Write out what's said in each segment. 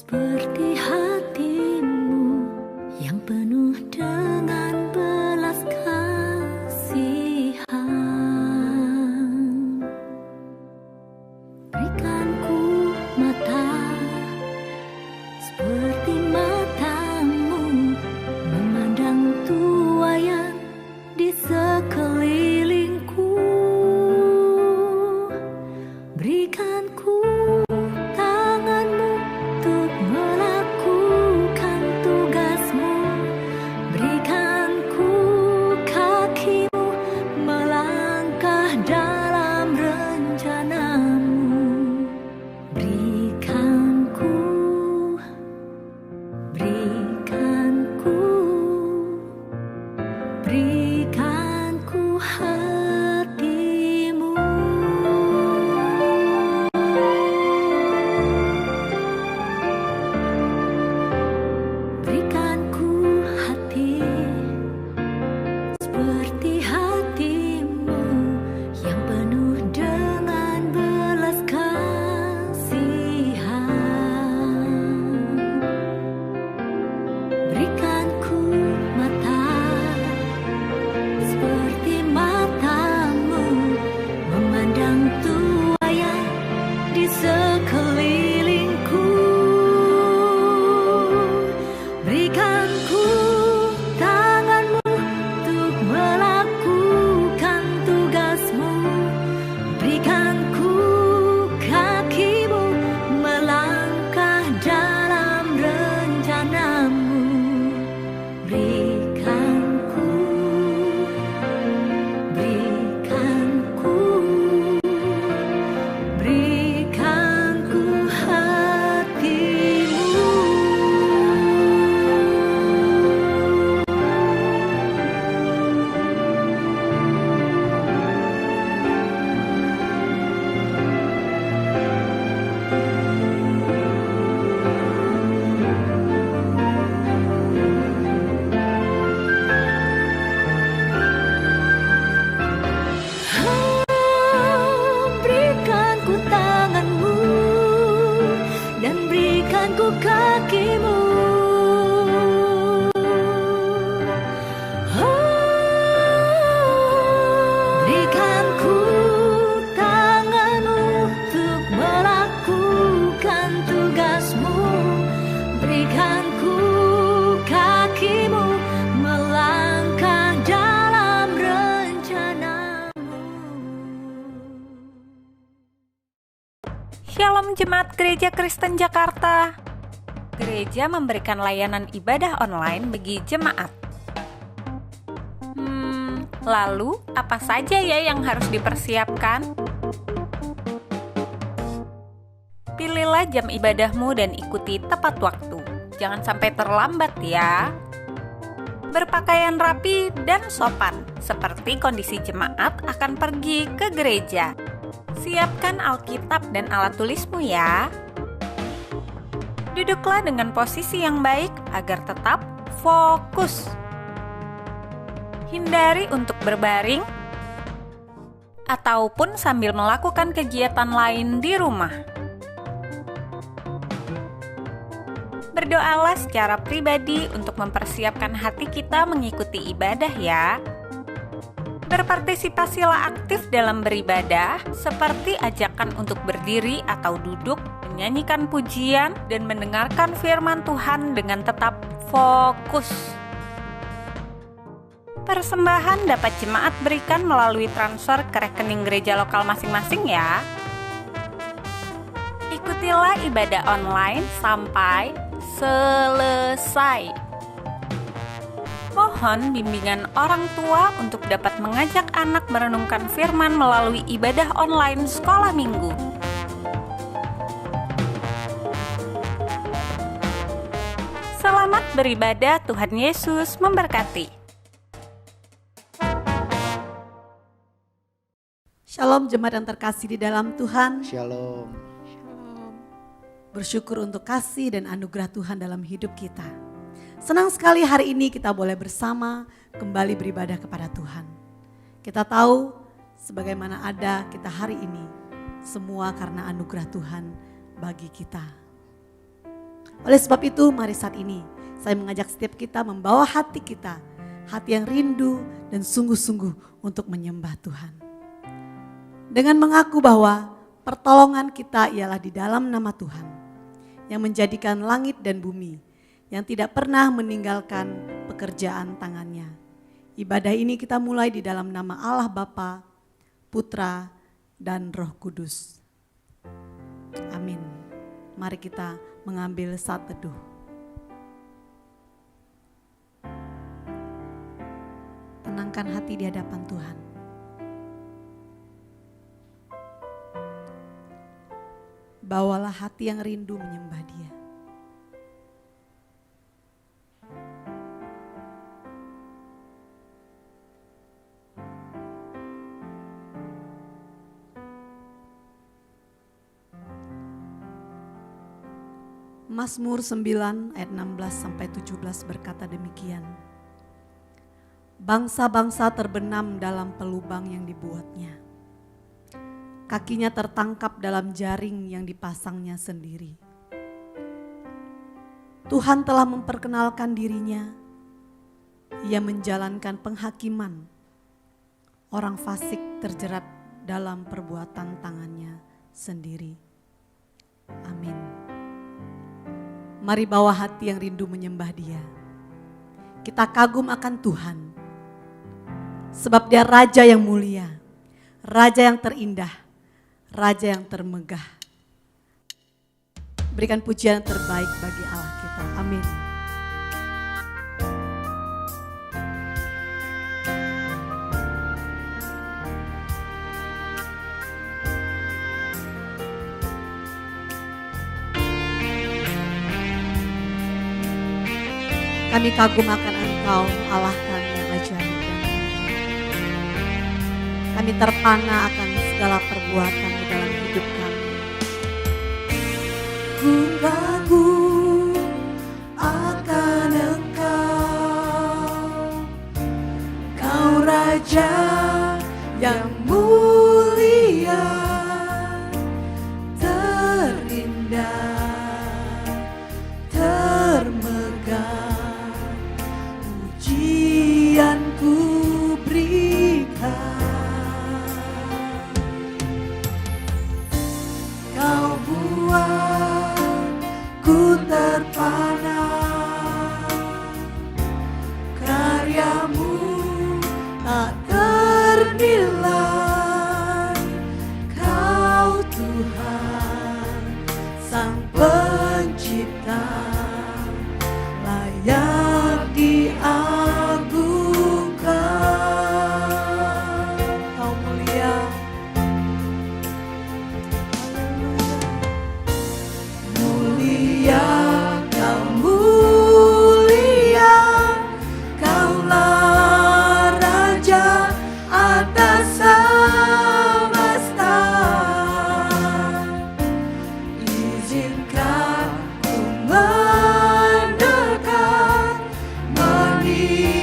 Seperti hatimu yang penuh dengan belas kasihan. Berikan ku mata seperti matamu, memandang tuayan di sekelilingku. Berikan ku tanganmu untuk melakukan tugasmu. Berikan ku kakimu melangkah dalam rencanamu. Berikan ku hatimu. Berikan ku hati seperti hatimu yang penuh dengan belas kasihan. Berikan ku mata seperti matamu, memandang tuayan di sekelilingku. Berikan ku tanganmu untuk melakukan tugasmu. Berikan ku kakimu melangkah dalam rencanamu. Berikan ku hatimu. Berikan ku tanganmu dan berikan ku kakimu. Berikan ku tanganmu untuk melakukan tugasmu. Berikan ku kakimu melangkah dalam rencanamu. Shalom Jemaat Gereja Kristen Jakarta. Gereja memberikan layanan ibadah online bagi jemaat. Lalu apa saja ya yang harus dipersiapkan? Pilihlah jam ibadahmu dan ikuti tepat waktu. Jangan sampai terlambat ya. Berpakaian rapi dan sopan, seperti kondisi jemaat akan pergi ke gereja. Siapkan Alkitab dan alat tulismu ya. Duduklah dengan posisi yang baik agar tetap fokus. Hindari untuk berbaring ataupun sambil melakukan kegiatan lain di rumah. Berdoalah secara pribadi untuk mempersiapkan hati kita mengikuti ibadah ya. Berpartisipasilah aktif dalam beribadah, seperti ajakan untuk berdiri atau duduk, menyanyikan pujian, dan mendengarkan firman Tuhan dengan tetap fokus. Persembahan dapat jemaat berikan melalui transfer ke rekening gereja lokal masing-masing ya. Ikutilah ibadah online sampai selesai. Mohon bimbingan orang tua untuk dapat mengajak anak merenungkan firman melalui ibadah online sekolah minggu. Selamat beribadah, Tuhan Yesus memberkati. Shalom jemaat yang terkasih di dalam Tuhan. Shalom. Bersyukur untuk kasih dan anugerah Tuhan dalam hidup kita. Senang sekali hari ini kita boleh bersama kembali beribadah kepada Tuhan. Kita tahu sebagaimana ada kita hari ini, semua karena anugerah Tuhan bagi kita. Oleh sebab itu mari saat ini saya mengajak setiap kita membawa hati kita, hati yang rindu dan sungguh-sungguh untuk menyembah Tuhan. Dengan mengaku bahwa pertolongan kita ialah di dalam nama Tuhan yang menjadikan langit dan bumi, yang tidak pernah meninggalkan pekerjaan tangannya. Ibadah ini kita mulai di dalam nama Allah Bapa, Putra, dan Roh Kudus. Amin. Mari kita mengambil saat teduh. Tenangkan hati di hadapan Tuhan. Bawalah hati yang rindu menyembah Dia. Mazmur 9 ayat 16-17 berkata demikian. Bangsa-bangsa terbenam dalam pelubang yang dibuatnya. Kakinya tertangkap dalam jaring yang dipasangnya sendiri. Tuhan telah memperkenalkan dirinya. Ia menjalankan penghakiman. Orang fasik terjerat dalam perbuatan tangannya sendiri. Amin. Mari bawa hati yang rindu menyembah Dia. Kita kagum akan Tuhan. Sebab Dia Raja yang mulia, Raja yang terindah, Raja yang termegah. Berikan pujian yang terbaik bagi Allah kita. Amin. Kami kagum akan Engkau, Allah kami yang ajaib. Kami terpana akan segala perbuatan-Mu dalam hidup kami. Ku kagum akan Engkau, Kau Raja yang mulia, terindah, termegah. Pujian ku berikan. Kau buat ku terpana, karya-Mu tak ternilai. Kau Tuhan Sang Pencipta, layak diagungkan. Kau mulia, mulia, Kau mulia, Kaulah Raja atas semesta. Izinkan ku mendekat, meninggikan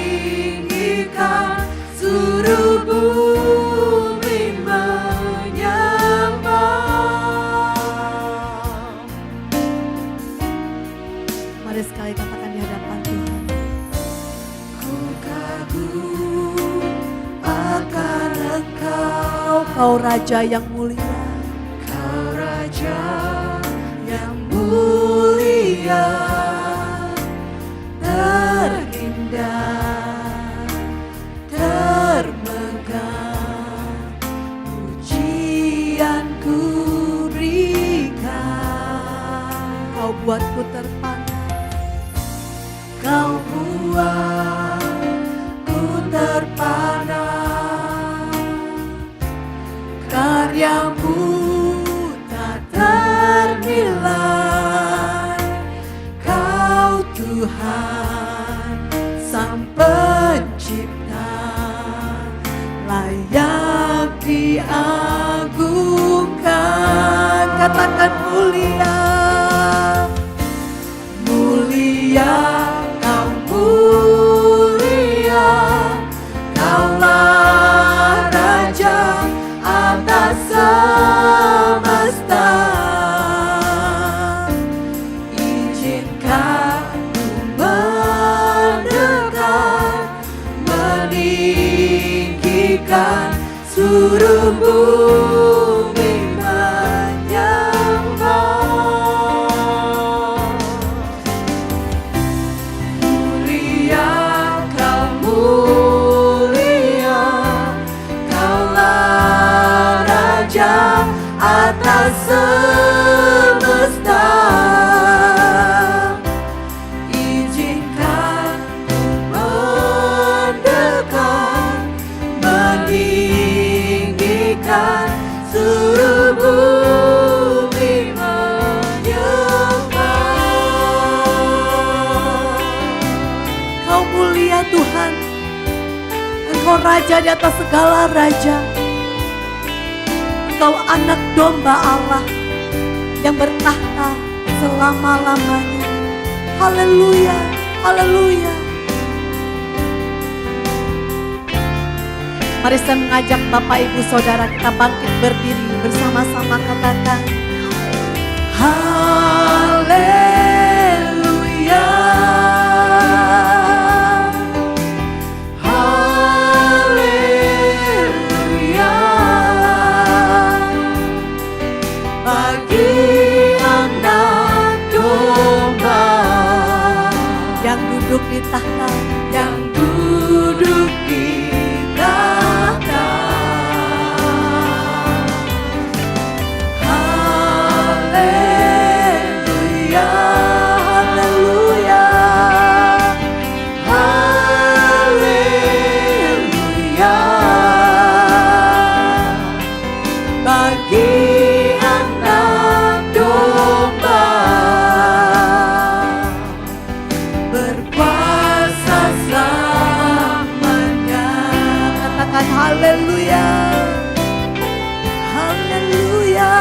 seluruh bumi menyembah. Mari sekali katakan di hadapan Tuhan. Ku kagum akan Engkau, Kau Raja yang mulia, Kau Raja yang mulia, terindah, termegah. Pujian ku berikan. Kau buatku terpana, Kau buat ku terpana, karya-Mu tak ternilai. Kau Tuhan Sang Pencipta, layak diagungkan. Katakan mulia, mulia, Kau mulia, Kaulah Raja atas semesta. Izinkan bumi menyembah. Mulia, kau mulia, kaulah Raja atas semesta. Izinkan mendekat, meninggikan seluruh bumi menyembah. Kau mulia Tuhan, Engkau Raja di atas segala raja. Engkau anak domba Allah yang bertahta selama-lamanya. Haleluya, haleluya. Mari saya mengajak Bapak Ibu Saudara kita bangkit berdiri bersama-sama, katakan haleluya. Haleluya. Bagi anak domba yang duduk di tahta, yang duduk di tahta. Haleluya, haleluya, haleluya. Bagi anak domba berkuasa selamanya. Katakan haleluya, haleluya,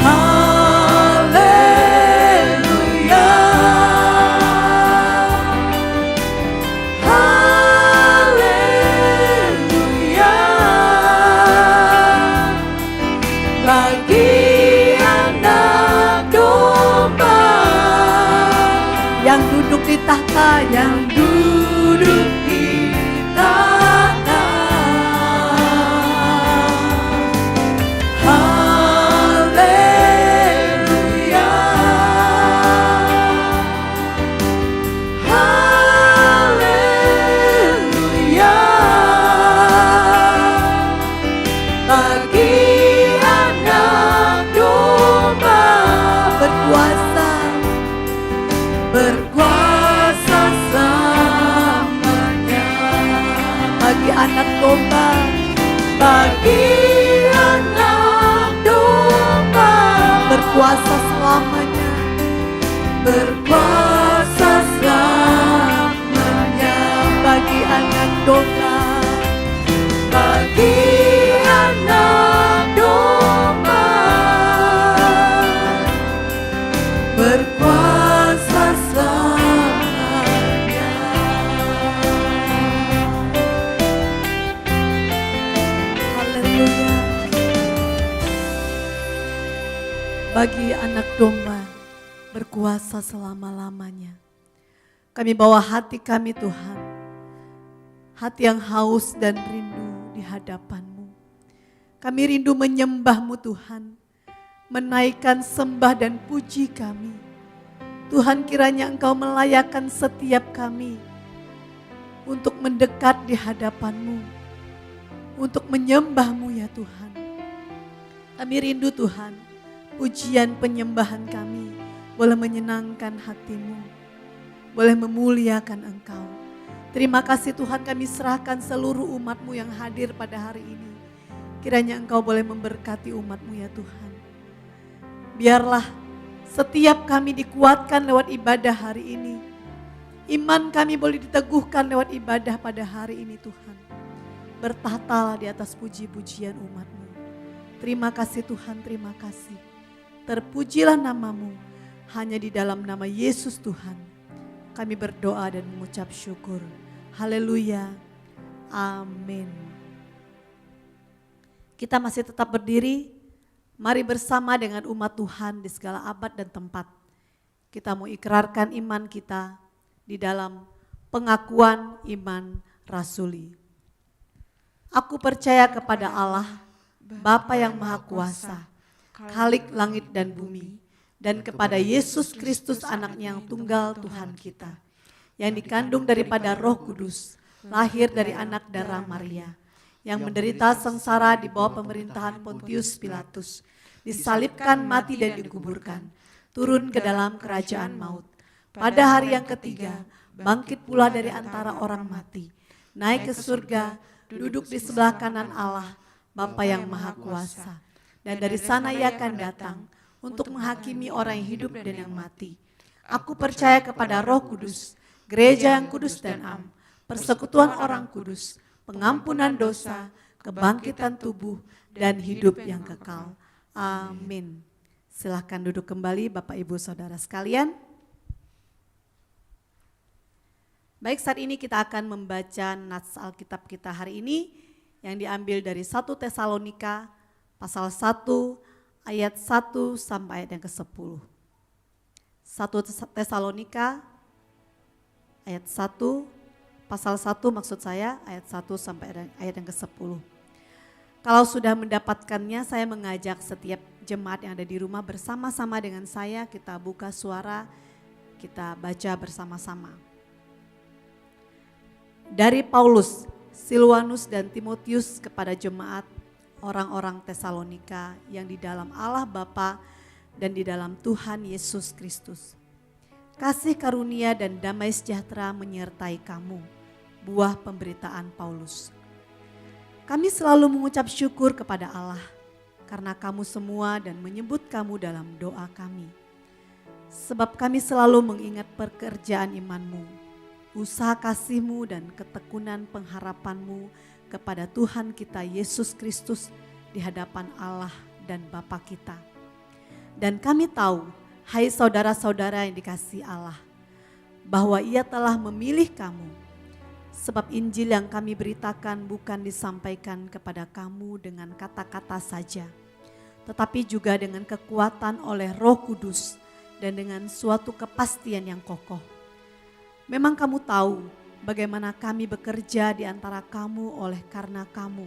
haleluya, haleluya. Bagi anak domba yang duduk di tahta, yang duduk di tahta. Haleluya, haleluya. Bagi anak domba berkuasa, berkuasa selamanya. Bagi anak domba, bagi anak domba berkuasa selamanya, berkuasa selamanya. Bagi anak domba, bagi anak domba berkuasa selamanya. Haleluya. Bagi anak domba berkuasa selama-lamanya. Kami bawa hati kami Tuhan, hati yang haus dan rindu di hadapan-Mu. Kami rindu menyembah-Mu Tuhan, menaikkan sembah dan puji kami. Tuhan, kiranya Engkau melayakkan setiap kami untuk mendekat di hadapan-Mu, untuk menyembah-Mu ya Tuhan. Kami rindu Tuhan, pujian penyembahan kami boleh menyenangkan hati-Mu, boleh memuliakan Engkau. Terima kasih Tuhan, kami serahkan seluruh umat-Mu yang hadir pada hari ini. Kiranya Engkau boleh memberkati umat-Mu ya Tuhan. Biarlah setiap kami dikuatkan lewat ibadah hari ini. Iman kami boleh diteguhkan lewat ibadah pada hari ini Tuhan. Bertahtalah di atas puji-pujian umat-Mu. Terima kasih Tuhan, terima kasih. Terpujilah nama-Mu, hanya di dalam nama Yesus Tuhan. Kami berdoa dan mengucap syukur. Haleluya. Amin. Kita masih tetap berdiri. Mari bersama dengan umat Tuhan di segala abad dan tempat. Kita mau ikrarkan iman kita di dalam pengakuan iman rasuli. Aku percaya kepada Allah, Bapa yang Maha Kuasa, Khalik langit dan bumi, dan kepada Yesus Kristus anaknya yang tunggal Tuhan kita, yang dikandung daripada Roh Kudus, lahir dari anak darah Maria, yang menderita sengsara di bawah pemerintahan Pontius Pilatus, disalibkan, mati dan dikuburkan, turun ke dalam kerajaan maut. Pada hari yang ketiga, bangkit pula dari antara orang mati, naik ke surga, duduk di sebelah kanan Allah, Bapa yang Maha Kuasa. Dan dari sana ia akan datang untuk menghakimi orang yang hidup dan yang mati. Aku percaya kepada Roh Kudus, gereja yang kudus dan am, persekutuan orang kudus, pengampunan dosa, kebangkitan tubuh, dan hidup yang kekal. Amin. Silahkan duduk kembali Bapak Ibu Saudara sekalian. Baik, saat ini kita akan membaca nats Alkitab kita hari ini yang diambil dari 1 Tesalonika pasal 1 ayat 1 sampai ayat yang ke-10. 1 Tesalonika ayat 1, pasal 1 maksud saya, ayat 1 sampai ayat yang ke-10. Kalau sudah mendapatkannya, saya mengajak setiap jemaat yang ada di rumah bersama-sama dengan saya, kita buka suara, kita baca bersama-sama. Dari Paulus, Silwanus dan Timotius kepada jemaat orang-orang Tesalonika yang di dalam Allah Bapa dan di dalam Tuhan Yesus Kristus. Kasih karunia dan damai sejahtera menyertai kamu, buah pemberitaan Paulus. Kami selalu mengucap syukur kepada Allah karena kamu semua dan menyebut kamu dalam doa kami. Sebab kami selalu mengingat pekerjaan imanmu, usaha kasihmu dan ketekunan pengharapanmu kepada Tuhan kita Yesus Kristus di hadapan Allah dan Bapa kita. Dan kami tahu, hai saudara-saudara yang dikasihi Allah, bahwa Ia telah memilih kamu, sebab Injil yang kami beritakan bukan disampaikan kepada kamu dengan kata-kata saja, tetapi juga dengan kekuatan oleh Roh Kudus dan dengan suatu kepastian yang kokoh. Memang kamu tahu bagaimana kami bekerja di antara kamu oleh karena kamu.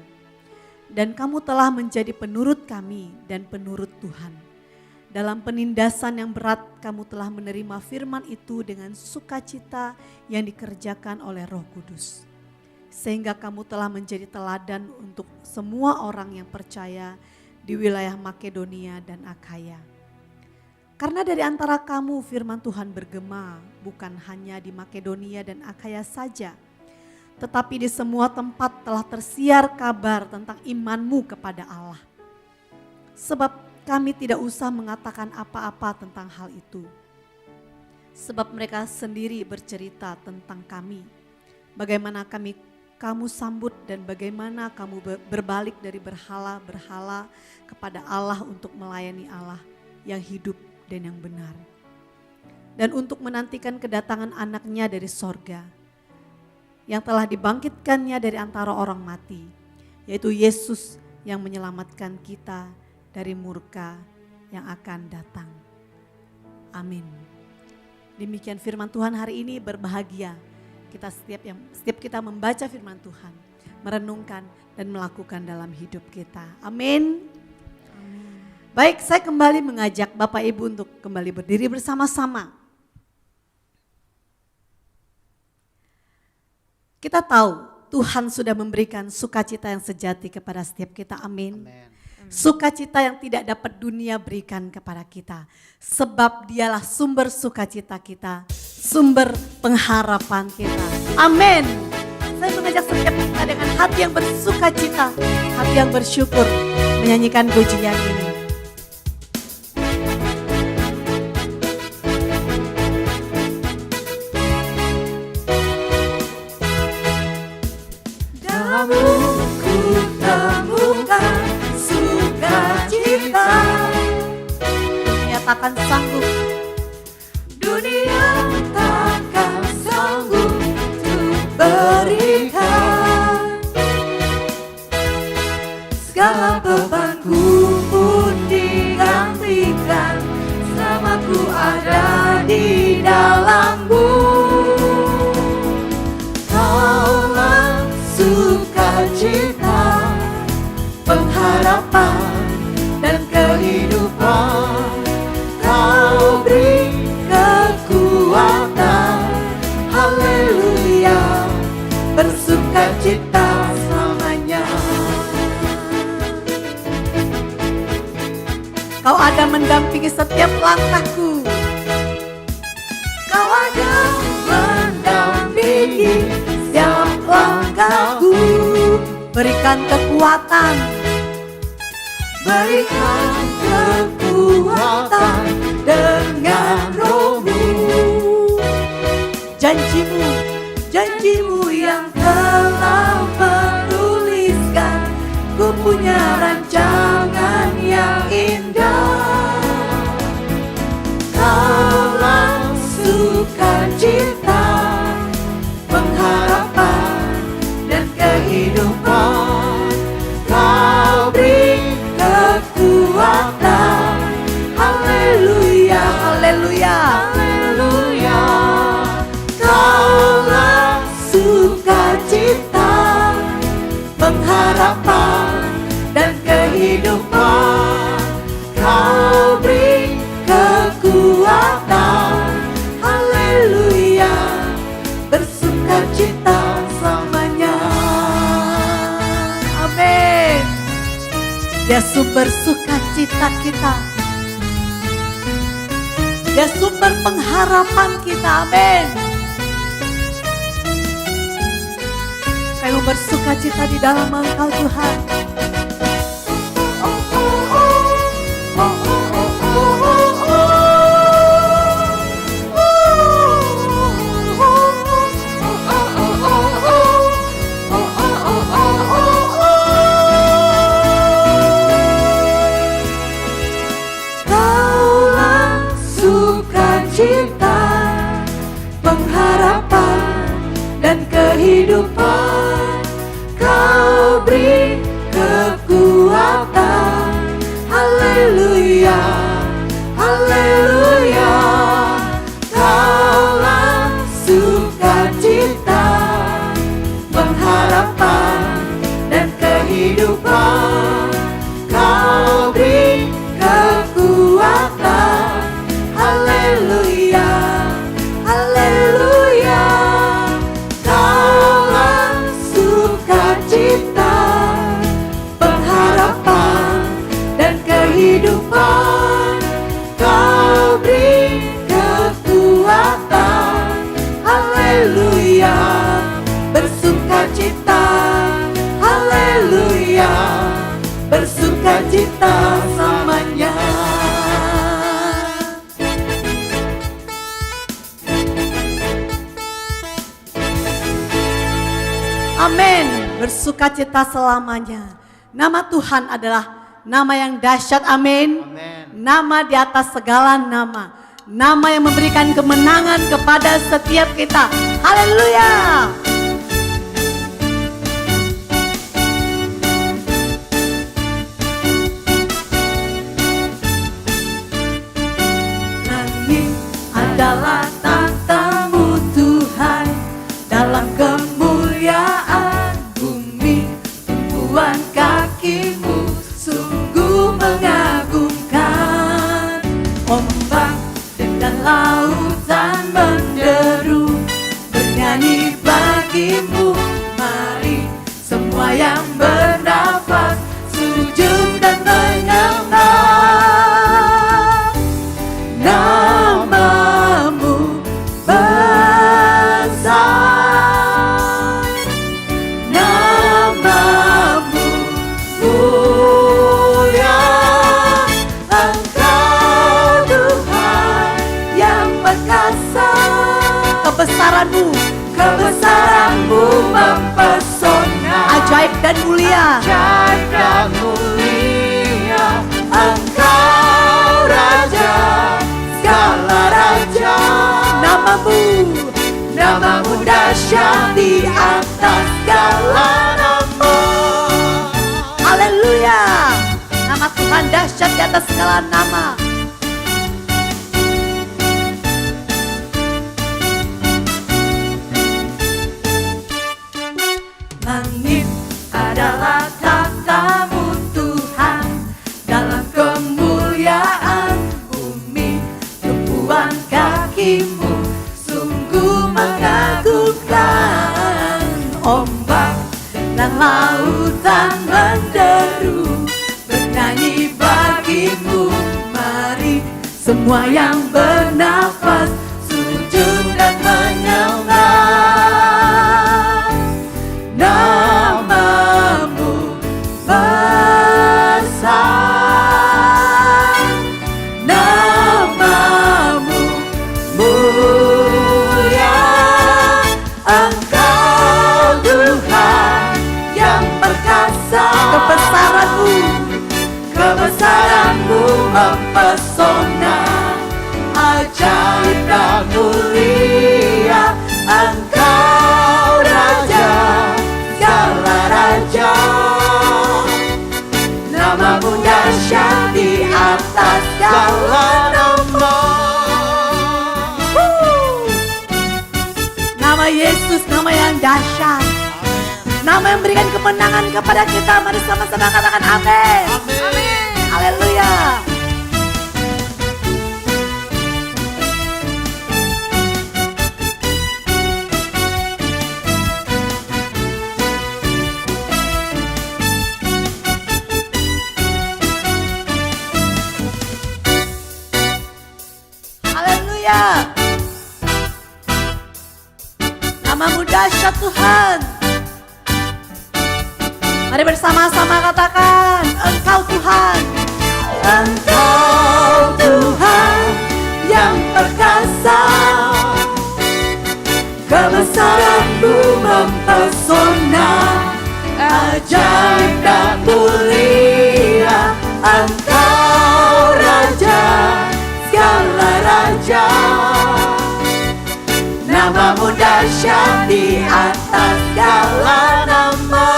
Dan kamu telah menjadi penurut kami dan penurut Tuhan. Dalam penindasan yang berat kamu telah menerima firman itu dengan sukacita yang dikerjakan oleh Roh Kudus. Sehingga kamu telah menjadi teladan untuk semua orang yang percaya di wilayah Makedonia dan Akhaya. Karena dari antara kamu firman Tuhan bergema bukan hanya di Makedonia dan Akhaya saja, tetapi di semua tempat telah tersiar kabar tentang imanmu kepada Allah. Sebab kami tidak usah mengatakan apa-apa tentang hal itu. Sebab mereka sendiri bercerita tentang kami, bagaimana kamu sambut dan bagaimana kamu berbalik dari berhala-berhala kepada Allah untuk melayani Allah yang hidup dan yang benar. Dan untuk menantikan kedatangan anaknya dari sorga, yang telah dibangkitkannya dari antara orang mati, yaitu Yesus yang menyelamatkan kita dari murka yang akan datang. Amin. Demikian firman Tuhan hari ini. Berbahagia kita setiap kita membaca firman Tuhan, merenungkan dan melakukan dalam hidup kita. Amin. Baik, saya kembali mengajak Bapak Ibu untuk kembali berdiri bersama-sama. Kita tahu Tuhan sudah memberikan sukacita yang sejati kepada setiap kita. Amin. Sukacita yang tidak dapat dunia berikan kepada kita. Sebab Dialah sumber sukacita kita, sumber pengharapan kita. Amin. Saya mengajak setiap kita dengan hati yang bersukacita, hati yang bersyukur, menyanyikan pujian ini. Ku temukan sukacita, nyatakan sanggup. Dunia takkan sanggup untuk berikan. Segala bebanku pun digantikan, selama ku ada di dalammu. Kaulah sukacita Kau ada mendampingi setiap langkahku. Kau ada mendampingi setiap langkahku. Berikan kekuatan, berikan kekuatan dengan rohmu. Janjimu, janjimu yang telah menuliskan, ku punya rancangan yang indah. Kaulah sukacita, pengharapan dan kehidupan. Kau beri kekuatan. Haleluya, haleluya, haleluya. Kaulah sukacita, pengharapan dan kehidupan. Kau beri kekuatan. Haleluya, bersukacita selamanya. Amin. Dia sumber sukacita kita, Dia sumber pengharapan kita. Amin. Kami bersukacita di dalam Engkau Tuhan. Kaulah sukacita, pengharapan dan kehidupan. Kau beri kekuatan. Haleluya, haleluya. Kaulah sukacita, pengharapan dan kehidupan. Kau beri kekuatan. Haleluya, haleluya. Kaulah sukacita, pengharapan dan kehidupan. Kau beri kekuatan. Haleluya, bersukacita. Haleluya, bersukacita selamanya. Amin. Bersukacita selamanya. Nama Tuhan adalah nama yang dahsyat. Amin. Nama di atas segala nama. Nama yang memberikan kemenangan kepada setiap kita. Haleluya. Langit adalah tahta-Mu Tuhan, dalam kemuliaan bumi tumpuan kaki-Mu sungguh mengagumkan. Ombak dan lautan menderu, bernyanyi bagi-Mu. Mari semua yang bernafas sujud dan menyembah. Nama-Mu besar, nama-Mu mulia. Engkau Tuhan yang perkasa. Kebesaran-Mu, kebesaran-Mu mempesona. Ajaib dan mulia, ajaib dan mulia. Engkau Raja, segala raja. Nama-Mu, nama-Mu dahsyat di atas segala nama. Haleluya. Nama Tuhan dahsyat di atas segala nama. Langit adalah tahta-Mu Tuhan, dalam kemuliaan bumi tumpuan kaki-Mu sungguh mengagumkan. Ombak dan lautan menderu, bernyanyi bagi-Mu. Semua yang bernafas sujud dan menyembah namamu besar, namamu mulia. Engkau Tuhan yang perkasa, kebesaranmu mempesona, ajaib dan mulia. Engkau Raja, segala raja, namamu dahsyat di atas segala nama. Nama Yesus, nama yang dahsyat, nama yang memberikan kemenangan kepada kita. Mari sama-sama katakan amin. Amin. Haleluya. Haleluya. Namamu dahsyat Tuhan. Mari bersama-sama katakan, Engkau Tuhan. Engkau Tuhan yang perkasa, kebesaranmu mempesona, ajaib dan mulia. Engkau Raja, segala raja, namamu dahsyat di atas segala nama.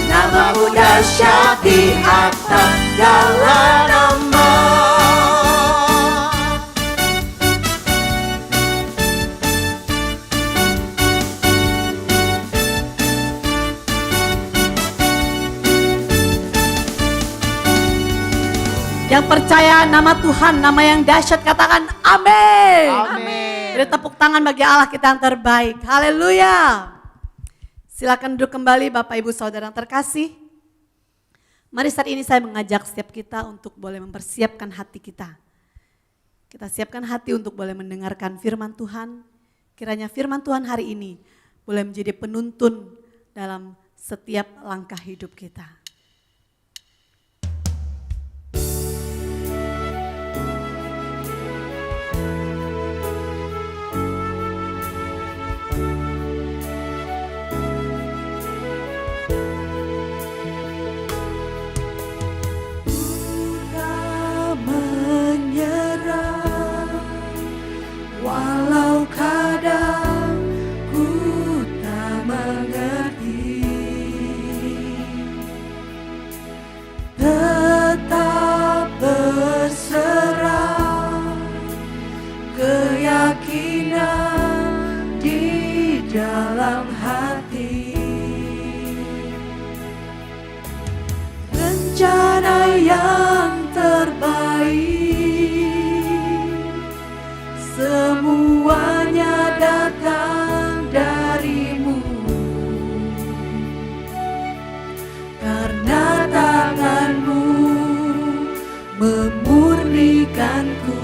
Namamu dahsyat di atas segala nama. Yang percaya nama Tuhan, nama yang dahsyat, katakan amin. Amin. Beri tepuk tangan bagi Allah kita yang terbaik. Haleluya. Silakan duduk kembali Bapak Ibu Saudara yang terkasih. Mari saat ini saya mengajak setiap kita untuk boleh mempersiapkan hati kita. Kita siapkan hati untuk boleh mendengarkan firman Tuhan. Kiranya firman Tuhan hari ini boleh menjadi penuntun dalam setiap langkah hidup kita. Walau kadang ku tak mengerti, tetap berserah, keyakinan di dalam hati, rencana yang terbaik semuanya datang darimu, karena tanganmu memurnikanku.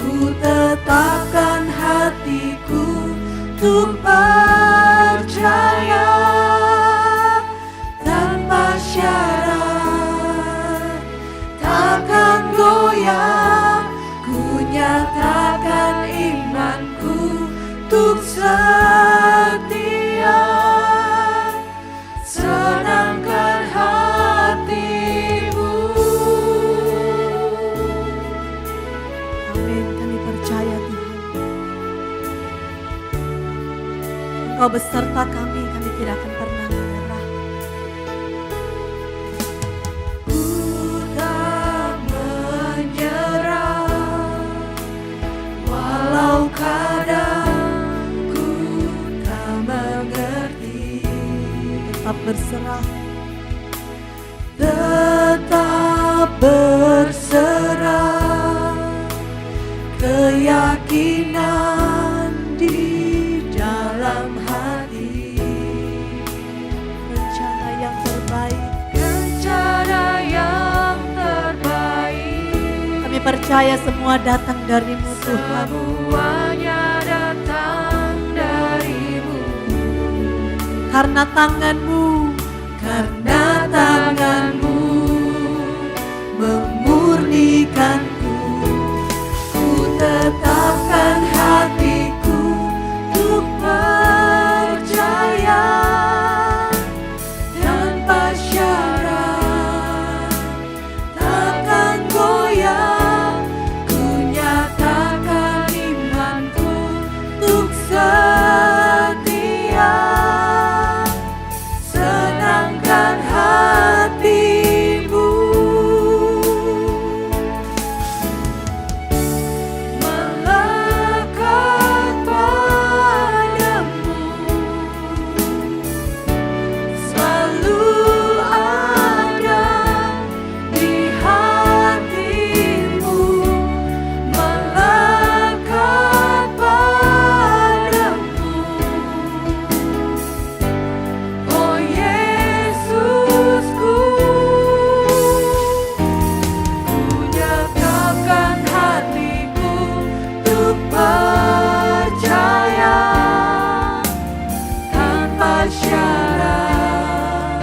Ku tetapkan hatiku untuk percaya tanpa syarat, takkan goyah. Ku nyatakan imanku untuk setia, senangkan hatimu. Amin, kami percaya Tuhan. Engkau beserta kami tidak akan pernah menyerah. Walau kadang ku tak mengerti, tetap berserah, tetap berserah, keyakinan di dalam hati, rencana yang terbaik, rencana yang terbaik percaya semua datang darimu Tuhan. Semuanya datang darimu. Karena tanganmu memurnikanku. Ku tetapkan hatiku untuk percaya tanpa syarat, takkan goyah. Ku nyatakan imanku untuk setia. Senangkan hatimu, melekat padamu, selalu ada di hatimu, melekat padamu. Oh Yesusku, ku nyatakan hatiku untuk percaya tanpa syarat,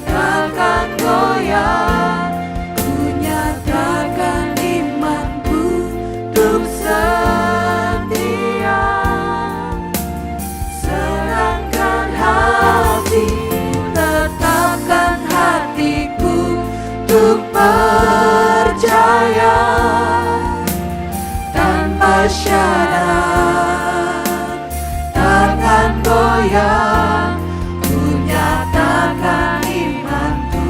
takkan goyah. Ku nyatakan imanku untuk setia. Senangkan hati, tetapkan hatiku untuk percaya tanpa syarat, takkan goyah. Ku nyatakan imanku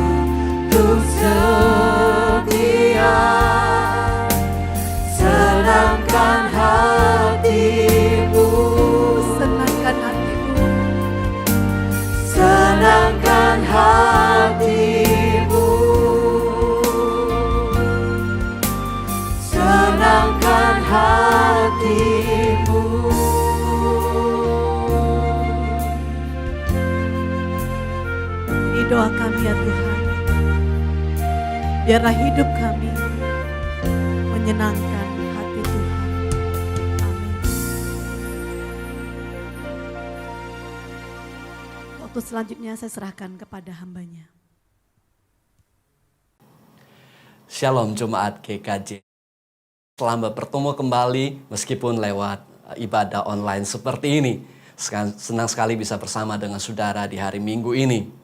untuk setia. Senangkan hatimu, senangkan hatimu, senangkan hatimu, senangkan hatimu. Ini doa kami ya Tuhan. Biarlah hidup kami menyenangkan hati Tuhan. Amin. Waktu selanjutnya saya serahkan kepada hambanya. Shalom Jemaat GKJ. Selamat bertemu kembali meskipun lewat ibadah online seperti ini. Senang sekali bisa bersama dengan saudara di hari Minggu ini.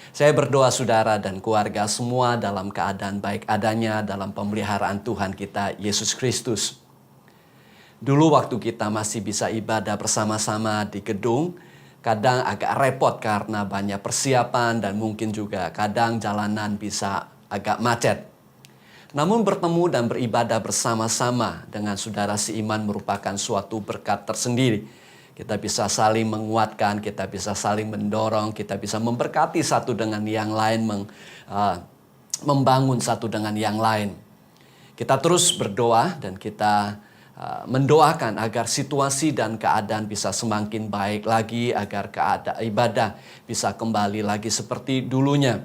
Saya berdoa saudara dan keluarga semua dalam keadaan baik adanya dalam pemeliharaan Tuhan kita Yesus Kristus. Dulu waktu kita masih bisa ibadah bersama-sama di gedung, kadang agak repot karena banyak persiapan dan mungkin juga kadang jalanan bisa agak macet. Namun bertemu dan beribadah bersama-sama dengan saudara seiman merupakan suatu berkat tersendiri. Kita bisa saling menguatkan, kita bisa saling mendorong, kita bisa memberkati satu dengan yang lain, membangun satu dengan yang lain. Kita terus berdoa dan kita mendoakan agar situasi dan keadaan bisa semakin baik lagi, agar keadaan ibadah bisa kembali lagi seperti dulunya.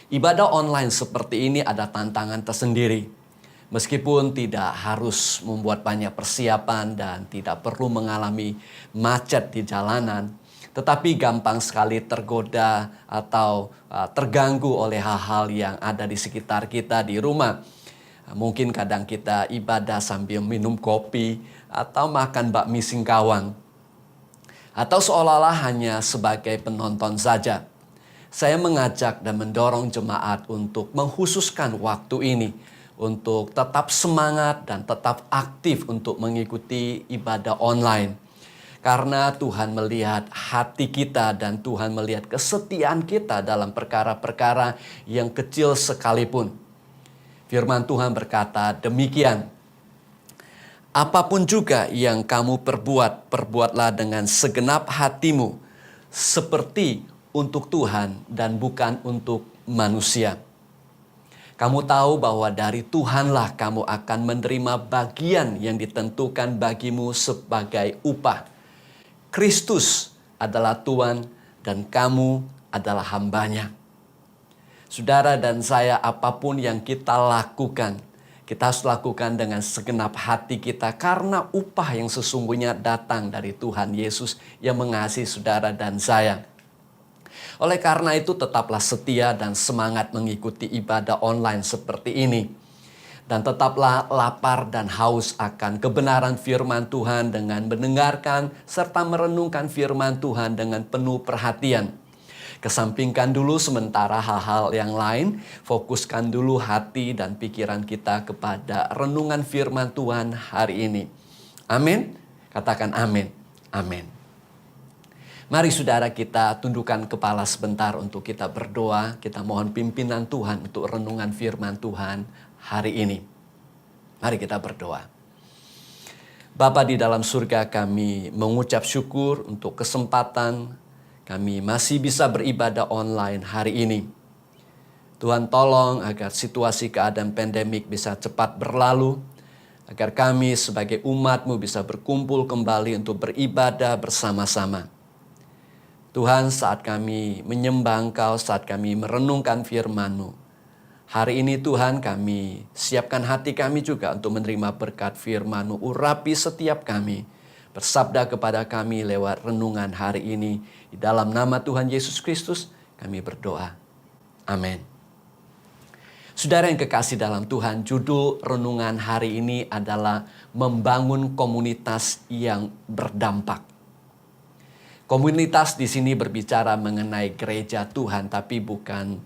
Ibadah online seperti ini ada tantangan tersendiri. Meskipun tidak harus membuat banyak persiapan dan tidak perlu mengalami macet di jalanan, tetapi gampang sekali tergoda atau terganggu oleh hal-hal yang ada di sekitar kita di rumah. Mungkin kadang kita ibadah sambil minum kopi atau makan bakmi singkawang. Atau seolah-olah hanya sebagai penonton saja. Saya mengajak dan mendorong jemaat untuk menghususkan waktu ini untuk tetap semangat dan tetap aktif untuk mengikuti ibadah online. Karena Tuhan melihat hati kita dan Tuhan melihat kesetiaan kita dalam perkara-perkara yang kecil sekalipun. Firman Tuhan berkata demikian. Apapun juga yang kamu perbuat, perbuatlah dengan segenap hatimu, seperti untuk Tuhan dan bukan untuk manusia. Kamu tahu bahwa dari Tuhanlah kamu akan menerima bagian yang ditentukan bagimu sebagai upah. Kristus adalah Tuhan dan kamu adalah hambanya. Saudara dan saya, apapun yang kita lakukan, Kita harus lakukan dengan segenap hati kita karena upah yang sesungguhnya datang dari Tuhan Yesus yang mengasihi saudara dan saya. Oleh karena itu tetaplah setia dan semangat mengikuti ibadah online seperti ini. Dan tetaplah lapar dan haus akan kebenaran firman Tuhan dengan mendengarkan serta merenungkan firman Tuhan dengan penuh perhatian. Kesampingkan dulu sementara hal-hal yang lain, fokuskan dulu hati dan pikiran kita kepada renungan firman Tuhan hari ini. Amin. Katakan amin. Amin. Mari saudara kita tundukkan kepala sebentar untuk kita berdoa. Kita mohon pimpinan Tuhan untuk renungan firman Tuhan hari ini. Mari kita berdoa. Bapa di dalam surga, kami mengucap syukur untuk kesempatan kami masih bisa beribadah online hari ini. Tuhan tolong agar situasi keadaan pandemik bisa cepat berlalu. Agar kami sebagai umat-Mu bisa berkumpul kembali untuk beribadah bersama-sama. Tuhan, saat kami menyembah Engkau, saat kami merenungkan firman-Mu, hari ini Tuhan kami siapkan hati kami juga untuk menerima berkat firman-Mu. Urapi setiap kami, bersabda kepada kami lewat renungan hari ini. Di dalam nama Tuhan Yesus Kristus kami berdoa. Amin. Saudara yang kekasih dalam Tuhan, judul renungan hari ini adalah membangun komunitas yang berdampak. Komunitas di sini berbicara mengenai gereja Tuhan, tapi bukan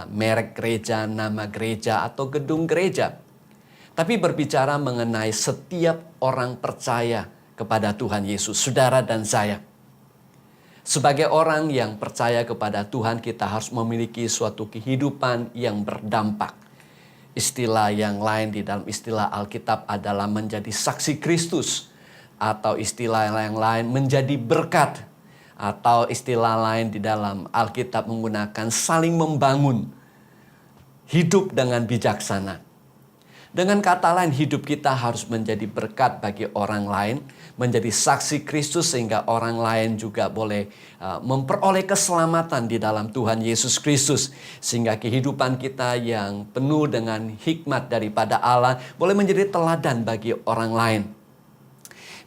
merek gereja, nama gereja, atau gedung gereja. Tapi berbicara mengenai setiap orang percaya kepada Tuhan Yesus, saudara dan saya. Sebagai orang yang percaya kepada Tuhan, kita harus memiliki suatu kehidupan yang berdampak. Istilah yang lain di dalam istilah Alkitab adalah menjadi saksi Kristus, atau istilah yang lain menjadi berkat. Atau istilah lain di dalam Alkitab menggunakan saling membangun. Hidup dengan bijaksana. Dengan kata lain, hidup kita harus menjadi berkat bagi orang lain. Menjadi saksi Kristus sehingga orang lain juga boleh memperoleh keselamatan di dalam Tuhan Yesus Kristus. Sehingga kehidupan kita yang penuh dengan hikmat daripada Allah boleh menjadi teladan bagi orang lain.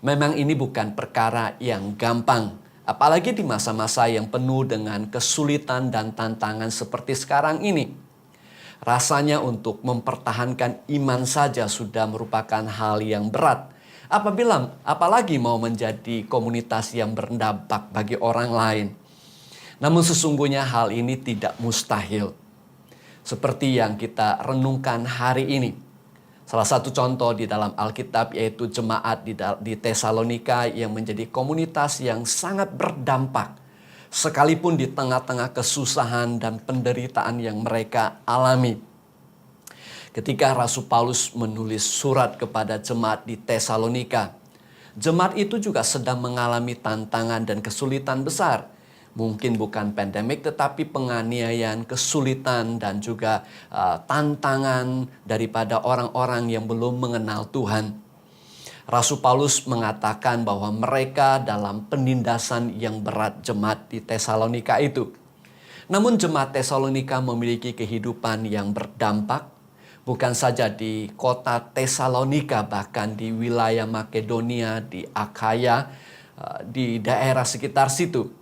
Memang ini bukan perkara yang gampang. Apalagi di masa-masa yang penuh dengan kesulitan dan tantangan seperti sekarang ini. Rasanya untuk mempertahankan iman saja sudah merupakan hal yang berat. Apalagi mau menjadi komunitas yang berdampak bagi orang lain. Namun sesungguhnya hal ini tidak mustahil. Seperti yang kita renungkan hari ini. Salah satu contoh di dalam Alkitab yaitu jemaat di Tesalonika yang menjadi komunitas yang sangat berdampak. Sekalipun di tengah-tengah kesusahan dan penderitaan yang mereka alami. Ketika Rasul Paulus menulis surat kepada jemaat di Tesalonika, jemaat itu juga sedang mengalami tantangan dan kesulitan besar. Mungkin bukan pandemik tetapi penganiayaan, kesulitan dan juga tantangan daripada orang-orang yang belum mengenal Tuhan. Rasul Paulus mengatakan bahwa mereka dalam penindasan yang berat jemaat di Tesalonika itu. Namun jemaat Tesalonika memiliki kehidupan yang berdampak. Bukan saja di kota Tesalonika, bahkan di wilayah Makedonia, di Akhaya, di daerah sekitar situ.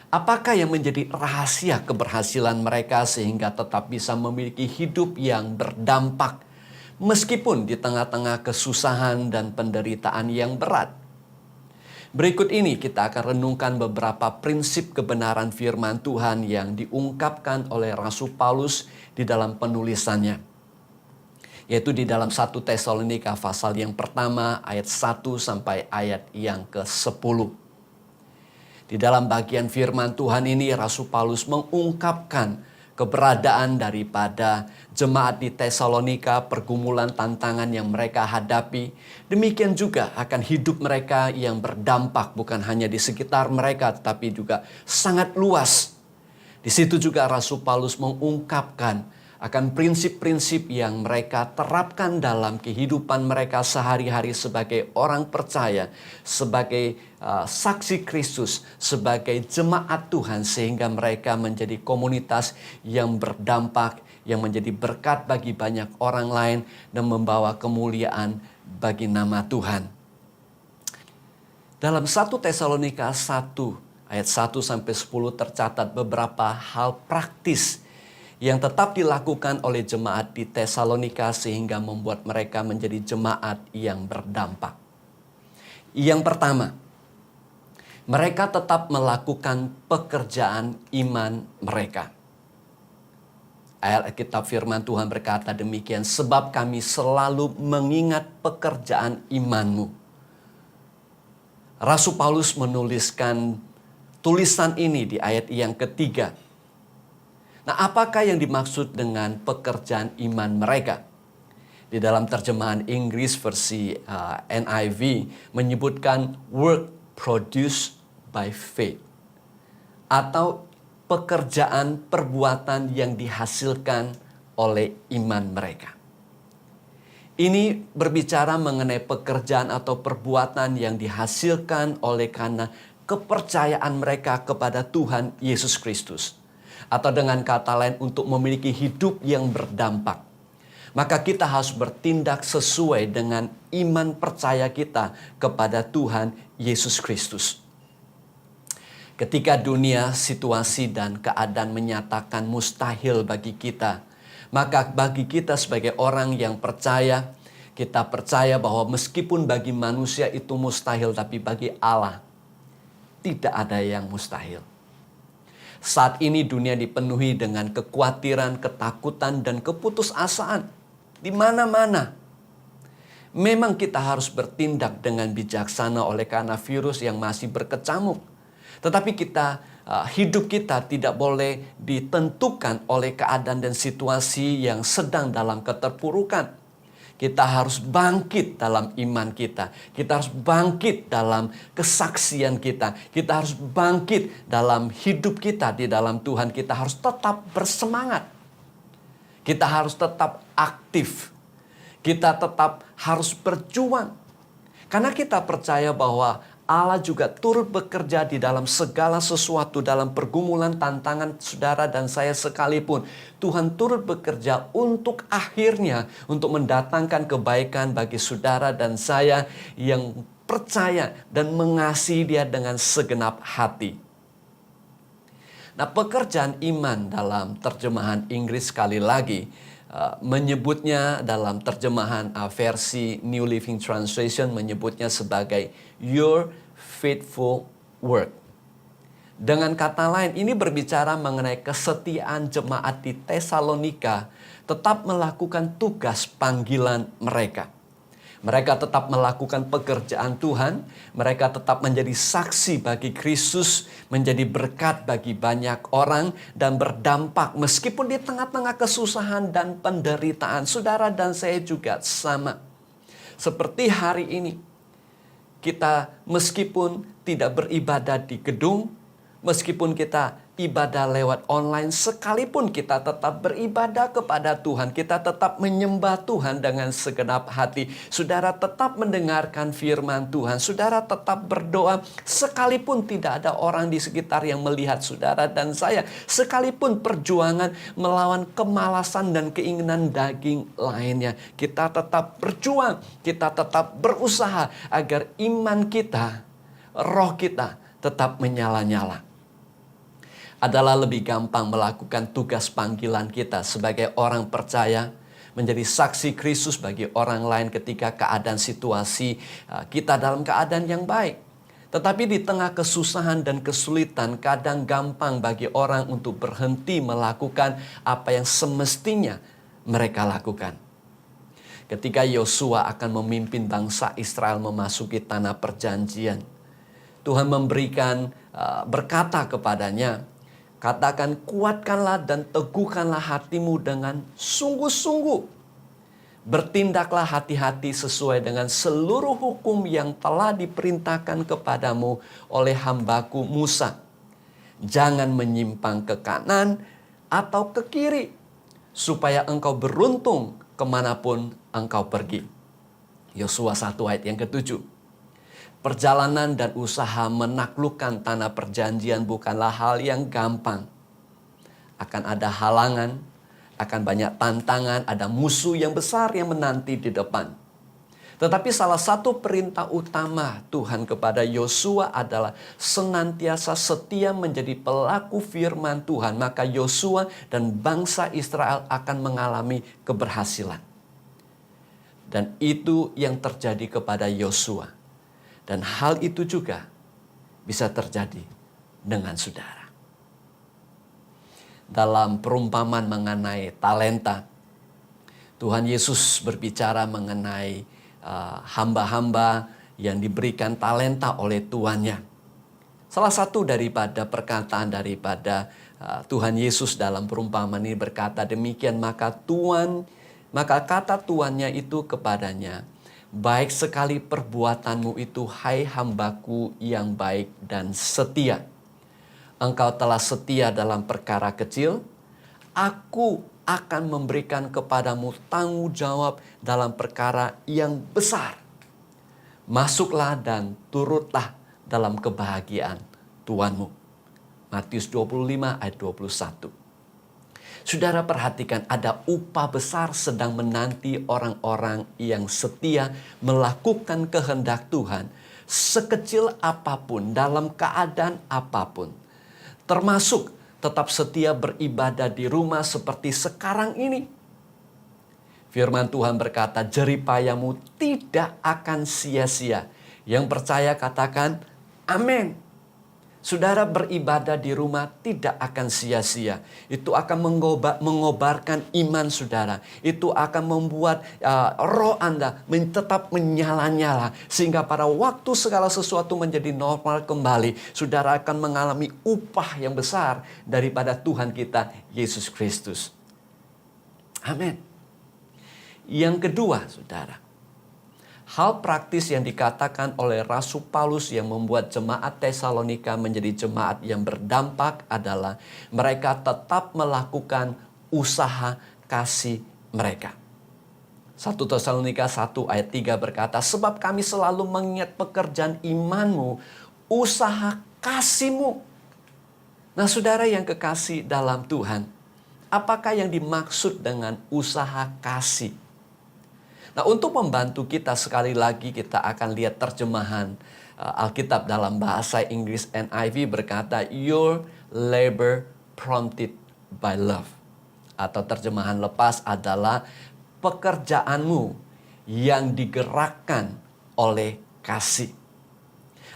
Apakah yang menjadi rahasia keberhasilan mereka sehingga tetap bisa memiliki hidup yang berdampak meskipun di tengah-tengah kesusahan dan penderitaan yang berat? Berikut ini kita akan renungkan beberapa prinsip kebenaran firman Tuhan yang diungkapkan oleh Rasul Paulus di dalam penulisannya. Yaitu di dalam 1 Tesalonika pasal yang pertama ayat 1 sampai ayat yang ke-10. Di dalam bagian firman Tuhan ini Rasul Paulus mengungkapkan keberadaan daripada jemaat di Tesalonika, pergumulan tantangan yang mereka hadapi. Demikian juga akan hidup mereka yang berdampak bukan hanya di sekitar mereka tetapi juga sangat luas. Di situ juga Rasul Paulus mengungkapkan akan prinsip-prinsip yang mereka terapkan dalam kehidupan mereka sehari-hari sebagai orang percaya, sebagai saksi Kristus, sebagai jemaat Tuhan, sehingga mereka menjadi komunitas yang berdampak, yang menjadi berkat bagi banyak orang lain dan membawa kemuliaan bagi nama Tuhan. Dalam 1 Tesalonika 1 ayat 1 sampai 10 tercatat beberapa hal praktis yang tetap dilakukan oleh jemaat di Tesalonika sehingga membuat mereka menjadi jemaat yang berdampak. Yang pertama, mereka tetap melakukan pekerjaan iman mereka. Ayat kitab firman Tuhan berkata demikian, sebab kami selalu mengingat pekerjaan imanmu. Rasul Paulus menuliskan tulisan ini di ayat yang ketiga. Nah, apakah yang dimaksud dengan pekerjaan iman mereka? Di dalam terjemahan Inggris versi NIV menyebutkan work produced by faith. Atau pekerjaan perbuatan yang dihasilkan oleh iman mereka. Ini berbicara mengenai pekerjaan atau perbuatan yang dihasilkan oleh karena kepercayaan mereka kepada Tuhan Yesus Kristus. Atau dengan kata lain untuk memiliki hidup yang berdampak. Maka kita harus bertindak sesuai dengan iman percaya kita kepada Tuhan Yesus Kristus. Ketika dunia, situasi, dan keadaan menyatakan mustahil bagi kita, maka bagi kita sebagai orang yang percaya, kita percaya bahwa meskipun bagi manusia itu mustahil, tapi bagi Allah tidak ada yang mustahil. Saat ini dunia dipenuhi dengan kekhawatiran, ketakutan, dan keputusasaan di mana-mana. Memang kita harus bertindak dengan bijaksana oleh karena virus yang masih berkecamuk. Tetapi hidup kita tidak boleh ditentukan oleh keadaan dan situasi yang sedang dalam keterpurukan. Kita harus bangkit dalam iman kita. Kita harus bangkit dalam kesaksian kita. Kita harus bangkit dalam hidup kita di dalam Tuhan. Kita harus tetap bersemangat. Kita harus tetap aktif. Kita tetap harus berjuang. Karena kita percaya bahwa Allah juga turut bekerja di dalam segala sesuatu, dalam pergumulan, tantangan saudara dan saya sekalipun. Tuhan turut bekerja untuk akhirnya untuk mendatangkan kebaikan bagi saudara dan saya yang percaya dan mengasihi Dia dengan segenap hati. Nah, pekerjaan iman dalam terjemahan Inggris sekali lagi menyebutnya dalam terjemahan versi New Living Translation menyebutnya sebagai your faithful work. Dengan kata lain, ini berbicara mengenai kesetiaan jemaat di Tesalonika tetap melakukan tugas panggilan mereka. Mereka tetap melakukan pekerjaan Tuhan, mereka tetap menjadi saksi bagi Kristus, menjadi berkat bagi banyak orang dan berdampak meskipun di tengah-tengah kesusahan dan penderitaan. Saudara dan saya juga sama. Seperti hari ini, kita meskipun tidak beribadah di gedung, meskipun kita ibadah lewat online, sekalipun kita tetap beribadah kepada Tuhan, kita tetap menyembah Tuhan dengan segenap hati. Saudara tetap mendengarkan firman Tuhan, saudara tetap berdoa, sekalipun tidak ada orang di sekitar yang melihat saudara dan saya, sekalipun perjuangan melawan kemalasan dan keinginan daging lainnya, kita tetap berjuang, kita tetap berusaha agar iman kita, roh kita tetap menyala-nyala. Adalah lebih gampang melakukan tugas panggilan kita sebagai orang percaya, menjadi saksi Kristus bagi orang lain ketika keadaan situasi kita dalam keadaan yang baik. Tetapi di tengah kesusahan dan kesulitan, kadang gampang bagi orang untuk berhenti melakukan apa yang semestinya mereka lakukan. Ketika Yosua akan memimpin bangsa Israel memasuki tanah perjanjian, Tuhan memberikan berkata kepadanya, katakan, kuatkanlah dan teguhkanlah hatimu dengan sungguh-sungguh. Bertindaklah hati-hati sesuai dengan seluruh hukum yang telah diperintahkan kepadamu oleh hambaku Musa. Jangan menyimpang ke kanan atau ke kiri, supaya engkau beruntung kemanapun engkau pergi. Yosua 1 ayat yang ke-7. Perjalanan dan usaha menaklukkan tanah perjanjian bukanlah hal yang gampang. Akan ada halangan, akan banyak tantangan, ada musuh yang besar yang menanti di depan. Tetapi salah satu perintah utama Tuhan kepada Yosua adalah senantiasa setia menjadi pelaku firman Tuhan. Maka Yosua dan bangsa Israel akan mengalami keberhasilan. Dan itu yang terjadi kepada Yosua. Dan hal itu juga bisa terjadi dengan saudara. Dalam perumpamaan mengenai talenta, Tuhan Yesus berbicara mengenai hamba-hamba yang diberikan talenta oleh tuannya. Salah satu daripada perkataan daripada Tuhan Yesus dalam perumpamaan ini berkata demikian, maka kata tuannya itu kepadanya, baik sekali perbuatanmu itu, hai hambaku yang baik dan setia. Engkau telah setia dalam perkara kecil, aku akan memberikan kepadamu tanggung jawab dalam perkara yang besar. Masuklah dan turutlah dalam kebahagiaan Tuhanmu. Matius 25 ayat 21. Saudara perhatikan, ada upah besar sedang menanti orang-orang yang setia melakukan kehendak Tuhan. Sekecil apapun, dalam keadaan apapun. Termasuk tetap setia beribadah di rumah seperti sekarang ini. Firman Tuhan berkata, jeripayamu tidak akan sia-sia. Yang percaya katakan, amin. Saudara beribadah di rumah tidak akan sia-sia. Itu akan mengobarkan iman saudara. Itu akan membuat roh Anda tetap menyala-nyala. Sehingga pada waktu segala sesuatu menjadi normal kembali, saudara akan mengalami upah yang besar daripada Tuhan kita, Yesus Kristus. Amin. Yang kedua, saudara. Hal praktis yang dikatakan oleh Rasul Paulus yang membuat jemaat Tesalonika menjadi jemaat yang berdampak adalah mereka tetap melakukan usaha kasih mereka. 1 Tesalonika 1 ayat 3 berkata, sebab kami selalu mengingat pekerjaan imanmu, usaha kasihmu. Nah saudara yang kekasih dalam Tuhan, apakah yang dimaksud dengan usaha kasih? Nah, untuk membantu kita sekali lagi kita akan lihat terjemahan Alkitab dalam bahasa Inggris NIV berkata, your labor prompted by love. Atau terjemahan lepas adalah pekerjaanmu yang digerakkan oleh kasih.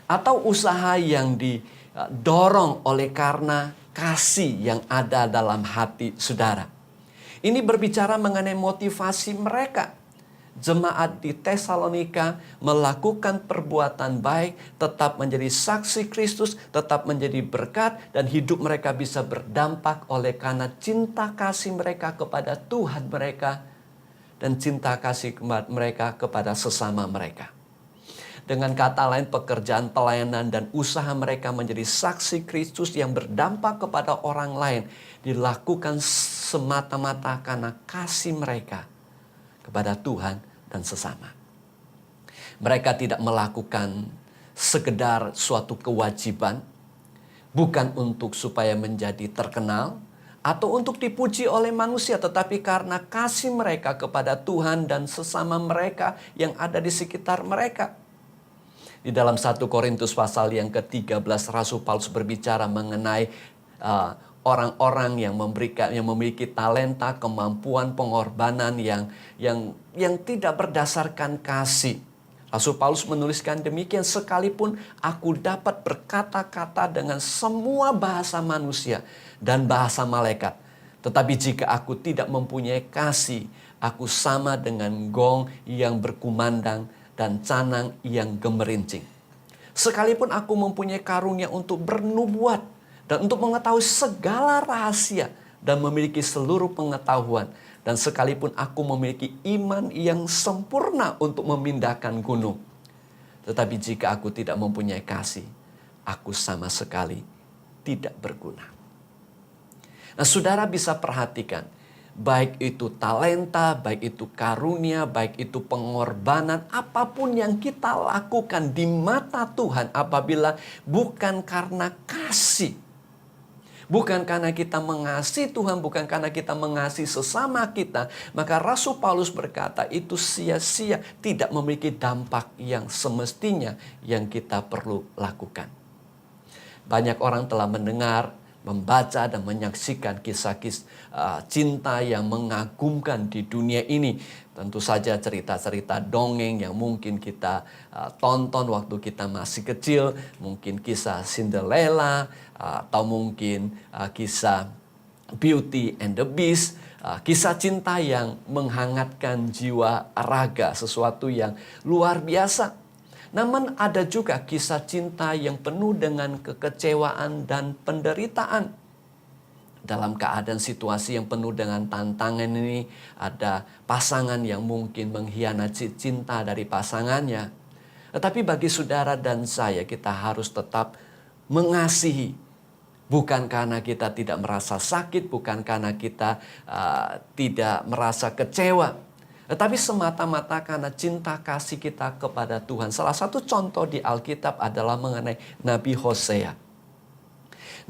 Atau usaha yang didorong oleh karena kasih yang ada dalam hati saudara. Ini berbicara mengenai motivasi mereka. Jemaat di Tesalonika melakukan perbuatan baik, tetap menjadi saksi Kristus, tetap menjadi berkat, dan hidup mereka bisa berdampak oleh karena cinta kasih mereka kepada Tuhan mereka dan cinta kasih mereka kepada sesama mereka. Dengan kata lain, pekerjaan pelayanan dan usaha mereka menjadi saksi Kristus yang berdampak kepada orang lain dilakukan semata-mata karena kasih mereka kepada Tuhan dan sesama. Mereka tidak melakukan sekedar suatu kewajiban, bukan untuk supaya menjadi terkenal atau untuk dipuji oleh manusia, tetapi karena kasih mereka kepada Tuhan dan sesama mereka yang ada di sekitar mereka. Di dalam 1 Korintus pasal yang ke-13, Rasul Paulus berbicara mengenai orang-orang yang memiliki talenta, kemampuan, pengorbanan yang tidak berdasarkan kasih. Rasul Paulus menuliskan demikian, sekalipun aku dapat berkata-kata dengan semua bahasa manusia dan bahasa malaikat, tetapi jika aku tidak mempunyai kasih, aku sama dengan gong yang berkumandang dan canang yang gemerincing. Sekalipun aku mempunyai karunia untuk bernubuat dan untuk mengetahui segala rahasia dan memiliki seluruh pengetahuan. Dan sekalipun aku memiliki iman yang sempurna untuk memindahkan gunung. Tetapi jika aku tidak mempunyai kasih, aku sama sekali tidak berguna. Nah saudara bisa perhatikan baik itu talenta, baik itu karunia, baik itu pengorbanan, apapun yang kita lakukan di mata Tuhan apabila bukan karena kasih, bukan karena kita mengasihi Tuhan, bukan karena kita mengasihi sesama kita, maka Rasul Paulus berkata itu sia-sia, tidak memiliki dampak yang semestinya yang kita perlu lakukan. Banyak orang telah mendengar, membaca dan menyaksikan kisah-kisah cinta yang mengagumkan di dunia ini. Tentu saja cerita-cerita dongeng yang mungkin kita tonton waktu kita masih kecil. Mungkin kisah Cinderella atau mungkin kisah Beauty and the Beast. Kisah cinta yang menghangatkan jiwa raga, sesuatu yang luar biasa. Namun ada juga kisah cinta yang penuh dengan kekecewaan dan penderitaan. Dalam keadaan situasi yang penuh dengan tantangan ini, ada pasangan yang mungkin mengkhianati cinta dari pasangannya. Tetapi bagi saudara dan saya, kita harus tetap mengasihi. Bukan karena kita tidak merasa sakit, bukan karena kita tidak merasa kecewa. Tetapi semata-mata karena cinta kasih kita kepada Tuhan. Salah satu contoh di Alkitab adalah mengenai Nabi Hosea.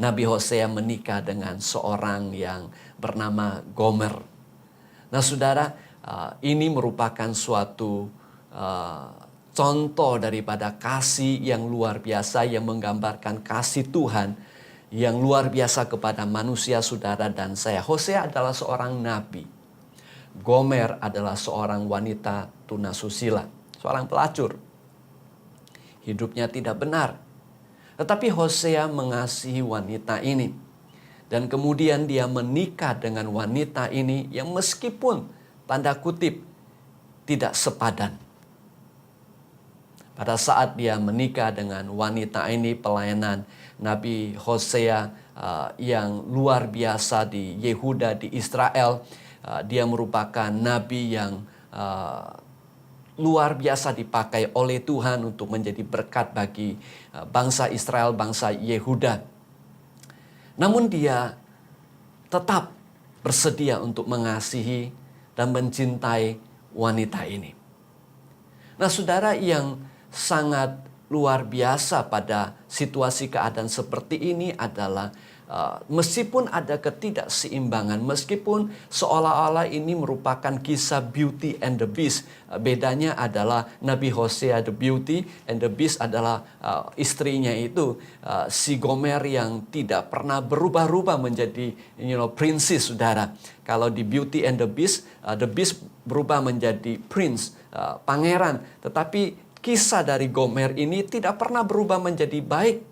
Nabi Hosea menikah dengan seorang yang bernama Gomer. Nah saudara, ini merupakan suatu contoh daripada kasih yang luar biasa yang menggambarkan kasih Tuhan yang luar biasa kepada manusia, saudara dan saya. Hosea adalah seorang nabi. Gomer adalah seorang wanita tunasusila, seorang pelacur. Hidupnya tidak benar. Tetapi Hosea mengasihi wanita ini. Dan kemudian dia menikah dengan wanita ini yang meskipun tanda kutip tidak sepadan. Pada saat dia menikah dengan wanita ini, pelayanan Nabi Hosea yang luar biasa di Yehuda, di Israel. Dia merupakan nabi yang luar biasa dipakai oleh Tuhan untuk menjadi berkat bagi bangsa Israel, bangsa Yehuda. Namun dia tetap bersedia untuk mengasihi dan mencintai wanita ini. Nah saudara, yang sangat luar biasa pada situasi keadaan seperti ini adalah meskipun ada ketidakseimbangan, meskipun seolah-olah ini merupakan kisah Beauty and the Beast. Bedanya adalah Nabi Hosea the Beauty and the Beast adalah istrinya itu si Gomer yang tidak pernah berubah-ubah menjadi princess, saudara. Kalau di Beauty and the Beast berubah menjadi prince, pangeran. Tetapi kisah dari Gomer ini tidak pernah berubah menjadi baik.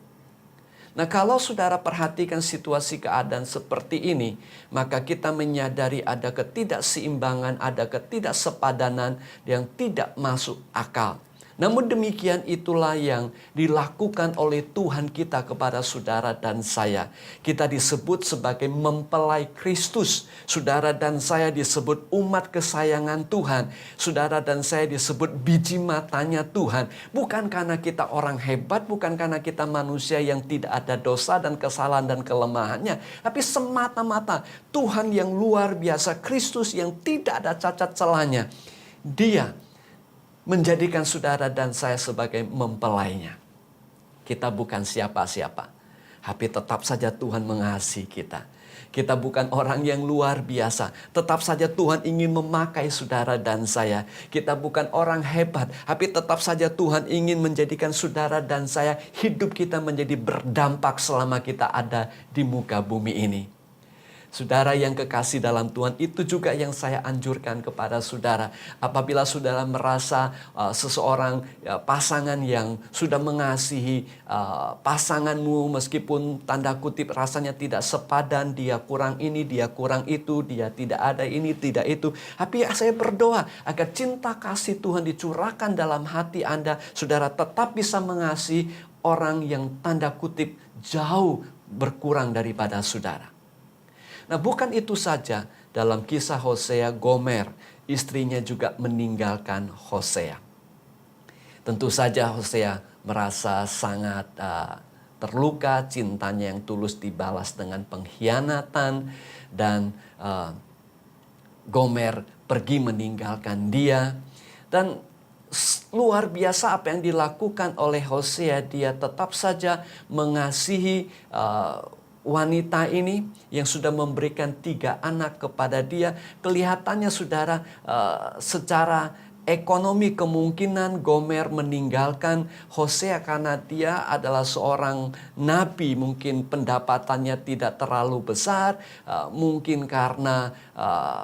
Nah kalau saudara perhatikan situasi keadaan seperti ini, maka kita menyadari ada ketidakseimbangan, ada ketidaksepadanan yang tidak masuk akal. Namun demikian itulah yang dilakukan oleh Tuhan kita kepada saudara dan saya. Kita disebut sebagai mempelai Kristus. Saudara dan saya disebut umat kesayangan Tuhan. Saudara dan saya disebut biji matanya Tuhan. Bukan karena kita orang hebat, bukan karena kita manusia yang tidak ada dosa dan kesalahan dan kelemahannya. Tapi semata-mata Tuhan yang luar biasa, Kristus yang tidak ada cacat celahnya. Dia menjadikan saudara dan saya sebagai mempelainya. Kita bukan siapa-siapa, tapi tetap saja Tuhan mengasihi kita. Kita bukan orang yang luar biasa, tetap saja Tuhan ingin memakai saudara dan saya. Kita bukan orang hebat, tapi tetap saja Tuhan ingin menjadikan saudara dan saya, hidup kita menjadi berdampak selama kita ada di muka bumi ini. Saudara yang kekasih dalam Tuhan, itu juga yang saya anjurkan kepada saudara. Apabila saudara merasa seseorang pasangan yang sudah mengasihi pasanganmu, meskipun tanda kutip rasanya tidak sepadan, dia kurang ini, dia kurang itu, dia tidak ada ini, tidak itu. Tapi saya berdoa agar cinta kasih Tuhan dicurahkan dalam hati Anda. Saudara tetap bisa mengasihi orang yang tanda kutip jauh berkurang daripada saudara. Nah bukan itu saja, dalam kisah Hosea, Gomer, istrinya juga meninggalkan Hosea. Tentu saja Hosea merasa sangat terluka, cintanya yang tulus dibalas dengan pengkhianatan. Dan Gomer pergi meninggalkan dia. Dan luar biasa apa yang dilakukan oleh Hosea. Dia tetap saja mengasihi wanita ini yang sudah memberikan 3 anak kepada dia. Kelihatannya saudara, secara ekonomi kemungkinan Gomer meninggalkan Hosea karena dia adalah seorang nabi. Mungkin pendapatannya tidak terlalu besar. Mungkin karena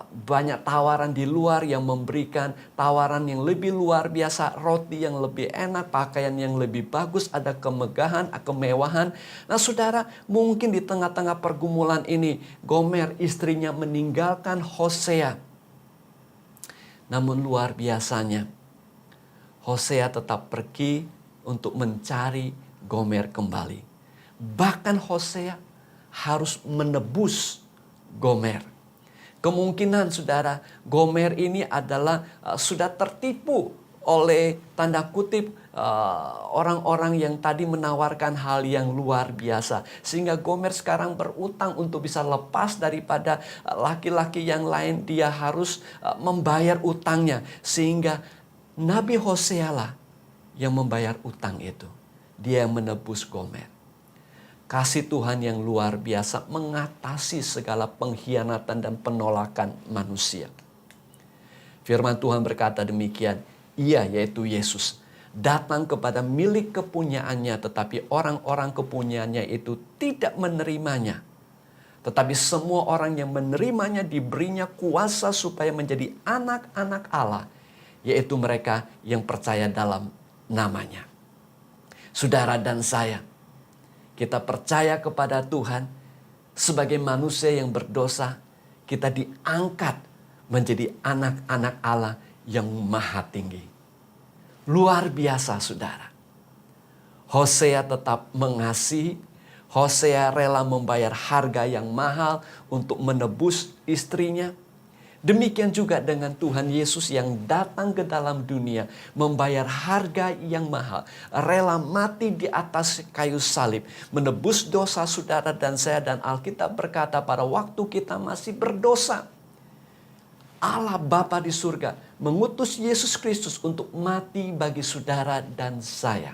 banyak tawaran di luar yang memberikan tawaran yang lebih luar biasa. Roti yang lebih enak, pakaian yang lebih bagus, ada kemegahan, kemewahan. Nah saudara, mungkin di tengah-tengah pergumulan ini Gomer istrinya meninggalkan Hosea. Namun luar biasanya, Hosea tetap pergi untuk mencari Gomer kembali. Bahkan Hosea harus menebus Gomer. Kemungkinan saudara, Gomer ini adalah sudah tertipu oleh tanda kutip orang-orang yang tadi menawarkan hal yang luar biasa. Sehingga Gomer sekarang berutang untuk bisa lepas daripada laki-laki yang lain. Dia harus membayar utangnya. Sehingga Nabi Hosea lah yang membayar utang itu. Dia yang menebus Gomer. Kasih Tuhan yang luar biasa mengatasi segala pengkhianatan dan penolakan manusia. Firman Tuhan berkata demikian. Ia, yaitu Yesus, datang kepada milik kepunyaannya, tetapi orang-orang kepunyaannya itu tidak menerimanya. Tetapi semua orang yang menerimanya diberinya kuasa supaya menjadi anak-anak Allah, yaitu mereka yang percaya dalam namanya. Saudara dan saya, kita percaya kepada Tuhan sebagai manusia yang berdosa, kita diangkat menjadi anak-anak Allah yang maha tinggi. Luar biasa saudara. Hosea tetap mengasihi. Hosea rela membayar harga yang mahal untuk menebus istrinya. Demikian juga dengan Tuhan Yesus yang datang ke dalam dunia, membayar harga yang mahal, rela mati di atas kayu salib, menebus dosa saudara dan saya. Dan Alkitab berkata pada waktu kita masih berdosa, Allah Bapa di surga mengutus Yesus Kristus untuk mati bagi saudara dan saya.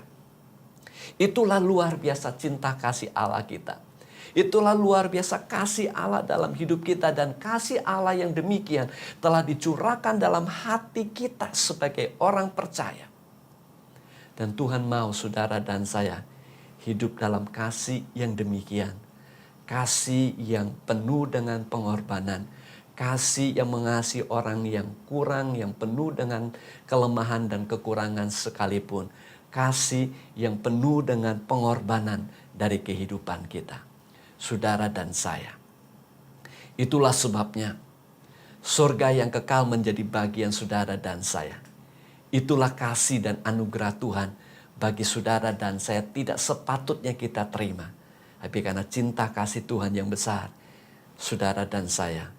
Itulah luar biasa cinta kasih Allah kita. Itulah luar biasa kasih Allah dalam hidup kita, dan kasih Allah yang demikian telah dicurahkan dalam hati kita sebagai orang percaya. Dan Tuhan mau saudara dan saya hidup dalam kasih yang demikian. Kasih yang penuh dengan pengorbanan. Kasih yang mengasihi orang yang kurang, yang penuh dengan kelemahan dan kekurangan sekalipun. Kasih yang penuh dengan pengorbanan dari kehidupan kita. Saudara dan saya. Itulah sebabnya surga yang kekal menjadi bagian saudara dan saya. Itulah kasih dan anugerah Tuhan bagi saudara dan saya tidak sepatutnya kita terima. Tapi karena cinta kasih Tuhan yang besar, saudara dan saya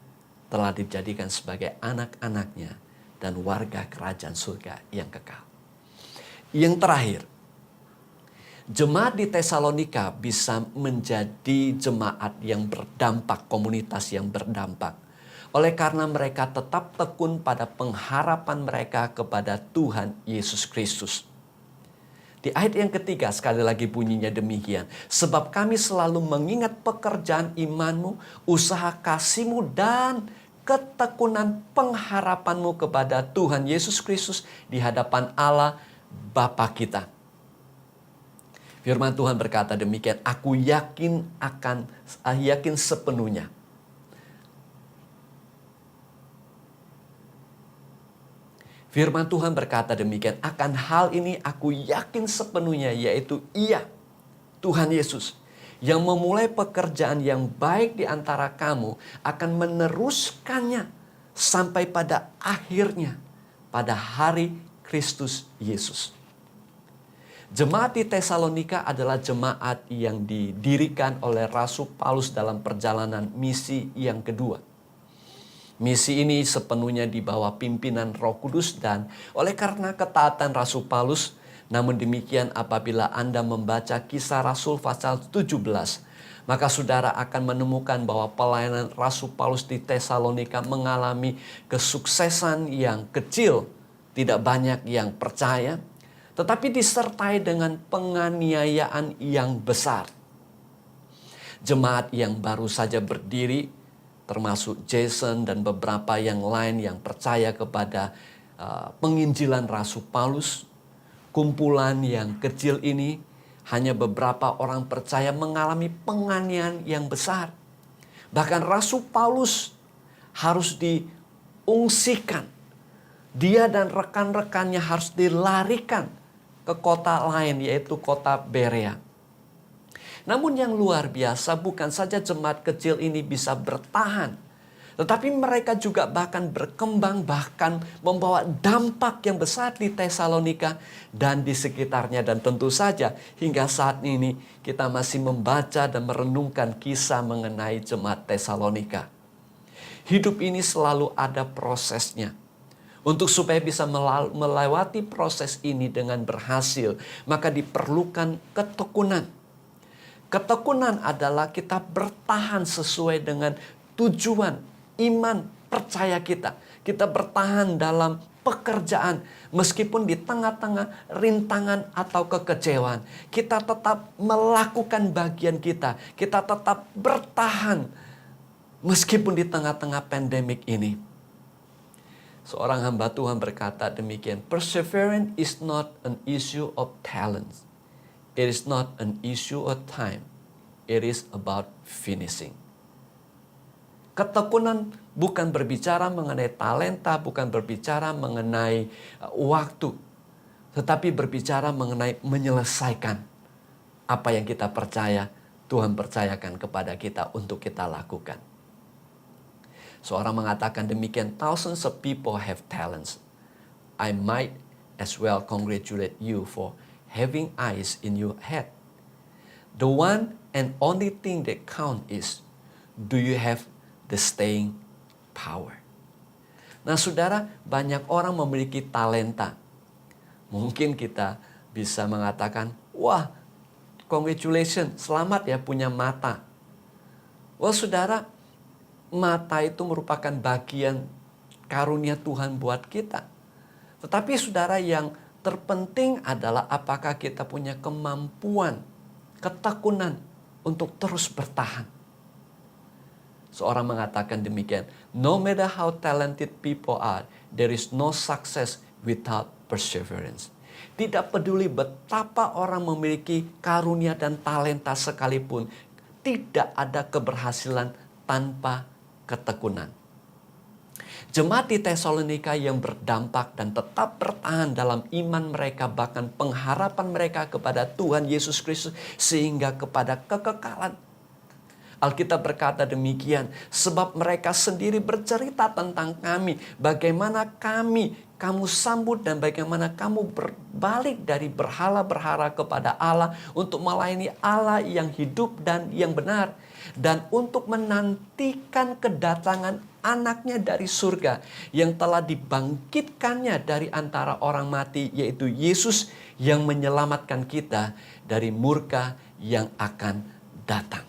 telah dijadikan sebagai anak-anaknya dan warga kerajaan surga yang kekal. Yang terakhir, jemaat di Tesalonika bisa menjadi jemaat yang berdampak, komunitas yang berdampak. Oleh karena mereka tetap tekun pada pengharapan mereka kepada Tuhan Yesus Kristus. Di ayat yang ketiga sekali lagi bunyinya demikian. Sebab kami selalu mengingat pekerjaan imanmu, usaha kasihmu dan ketekunan pengharapanmu kepada Tuhan Yesus Kristus di hadapan Allah Bapa kita. Firman Tuhan berkata demikian, aku yakin sepenuhnya. Firman Tuhan berkata demikian, akan hal ini aku yakin sepenuhnya, yaitu Ia, Tuhan Yesus, yang memulai pekerjaan yang baik di antara kamu akan meneruskannya sampai pada akhirnya pada hari Kristus Yesus. Jemaat di Tesalonika adalah jemaat yang didirikan oleh Rasul Paulus dalam perjalanan misi yang kedua. Misi ini sepenuhnya di bawah pimpinan Roh Kudus, dan oleh karena ketaatan Rasul Paulus, namun demikian apabila Anda membaca Kisah Rasul pasal 17, Maka saudara akan menemukan bahwa pelayanan Rasul Paulus di Tesalonika mengalami kesuksesan yang kecil. Tidak banyak yang percaya, tetapi disertai dengan penganiayaan yang besar. Jemaat yang baru saja berdiri, termasuk Jason dan beberapa yang lain yang percaya kepada penginjilan Rasul Paulus, kumpulan yang kecil ini, hanya beberapa orang percaya mengalami penganiayaan yang besar. Bahkan Rasul Paulus harus diungsikan. Dia dan rekan-rekannya harus dilarikan ke kota lain, yaitu kota Berea. Namun yang luar biasa, bukan saja jemaat kecil ini bisa bertahan, tetapi mereka juga bahkan berkembang, bahkan membawa dampak yang besar di Tesalonika dan di sekitarnya. Dan tentu saja hingga saat ini kita masih membaca dan merenungkan kisah mengenai jemaat Tesalonika. Hidup ini selalu ada prosesnya. Untuk supaya bisa melewati proses ini dengan berhasil, maka diperlukan ketekunan. Ketekunan adalah kita bertahan sesuai dengan tujuan, iman, percaya kita. Kita bertahan dalam pekerjaan, meskipun di tengah-tengah rintangan atau kekecewaan. Kita tetap melakukan bagian kita. Kita tetap bertahan, meskipun di tengah-tengah pandemik ini. Seorang hamba Tuhan berkata demikian, perseverance is not an issue of talents. It is not an issue of time. It is about finishing. Ketekunan bukan berbicara mengenai talenta, bukan berbicara mengenai waktu, tetapi berbicara mengenai menyelesaikan apa yang kita percaya Tuhan percayakan kepada kita untuk kita lakukan. Seorang mengatakan demikian, thousands of people have talents. I might as well congratulate you for having eyes in your head. The one and only thing that count is, do you have the staying power? Nah saudara, banyak orang memiliki talenta. Mungkin kita bisa mengatakan, wah, congratulations, selamat ya punya mata. Wah saudara, mata itu merupakan bagian karunia Tuhan buat kita. Tetapi saudara, yang terpenting adalah apakah kita punya kemampuan, ketekunan untuk terus bertahan. Seorang mengatakan demikian, no matter how talented people are, there is no success without perseverance. Tidak peduli betapa orang memiliki karunia dan talenta sekalipun, tidak ada keberhasilan tanpa ketekunan. Jemaat di Tesalonika yang berdampak dan tetap bertahan dalam iman mereka, bahkan pengharapan mereka kepada Tuhan Yesus Kristus sehingga kepada kekekalan. Alkitab berkata demikian, sebab mereka sendiri bercerita tentang kami, bagaimana kamu sambut dan bagaimana kamu berbalik dari berhala-berhala kepada Allah untuk melayani Allah yang hidup dan yang benar, dan untuk menantikan kedatangan anaknya dari surga yang telah dibangkitkannya dari antara orang mati, yaitu Yesus yang menyelamatkan kita dari murka yang akan datang.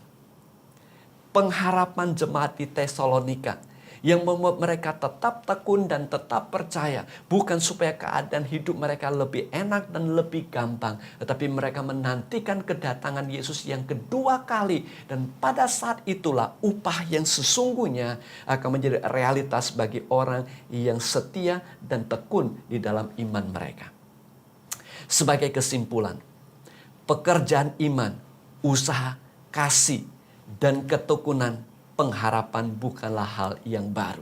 Pengharapan jemaat di Tesalonika yang membuat mereka tetap tekun dan tetap percaya, bukan supaya keadaan hidup mereka lebih enak dan lebih gampang, tetapi mereka menantikan kedatangan Yesus yang kedua kali, dan pada saat itulah upah yang sesungguhnya akan menjadi realitas bagi orang yang setia dan tekun di dalam iman mereka. Sebagai kesimpulan, pekerjaan iman, usaha, kasih, dan ketekunan pengharapan bukanlah hal yang baru.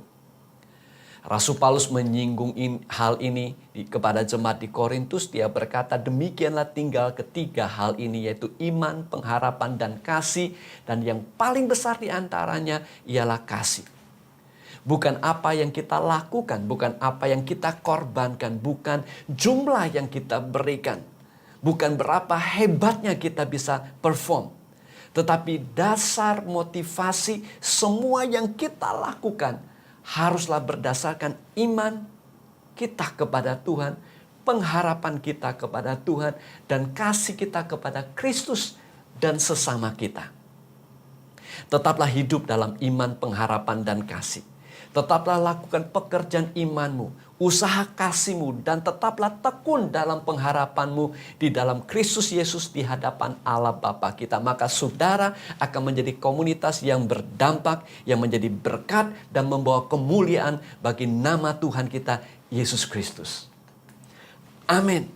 Rasul Paulus menyinggung hal ini kepada jemaat di Korintus. Dia berkata demikianlah tinggal ketiga hal ini, yaitu iman, pengharapan, dan kasih. Dan yang paling besar di antaranya ialah kasih. Bukan apa yang kita lakukan, bukan apa yang kita korbankan, bukan jumlah yang kita berikan, bukan berapa hebatnya kita bisa perform. Tetapi dasar motivasi semua yang kita lakukan haruslah berdasarkan iman kita kepada Tuhan, pengharapan kita kepada Tuhan, dan kasih kita kepada Kristus dan sesama kita. Tetaplah hidup dalam iman, pengharapan, dan kasih. Tetaplah lakukan pekerjaan imanmu, usaha kasihmu, dan tetaplah tekun dalam pengharapanmu di dalam Kristus Yesus di hadapan Allah Bapa kita. Maka saudara akan menjadi komunitas yang berdampak, yang menjadi berkat dan membawa kemuliaan bagi nama Tuhan kita, Yesus Kristus. Amin.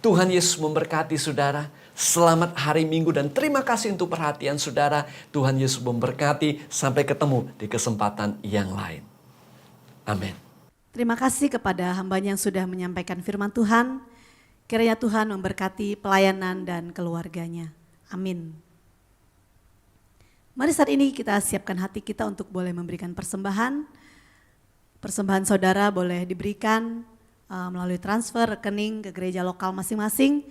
Tuhan Yesus memberkati saudara. Selamat hari Minggu dan terima kasih untuk perhatian saudara. Tuhan Yesus memberkati. Sampai ketemu di kesempatan yang lain. Amin. Terima kasih kepada hambanya yang sudah menyampaikan firman Tuhan. Kiranya Tuhan memberkati pelayanan dan keluarganya. Amin. Mari saat ini kita siapkan hati kita untuk boleh memberikan persembahan. Persembahan saudara boleh diberikan melalui transfer rekening ke gereja lokal masing-masing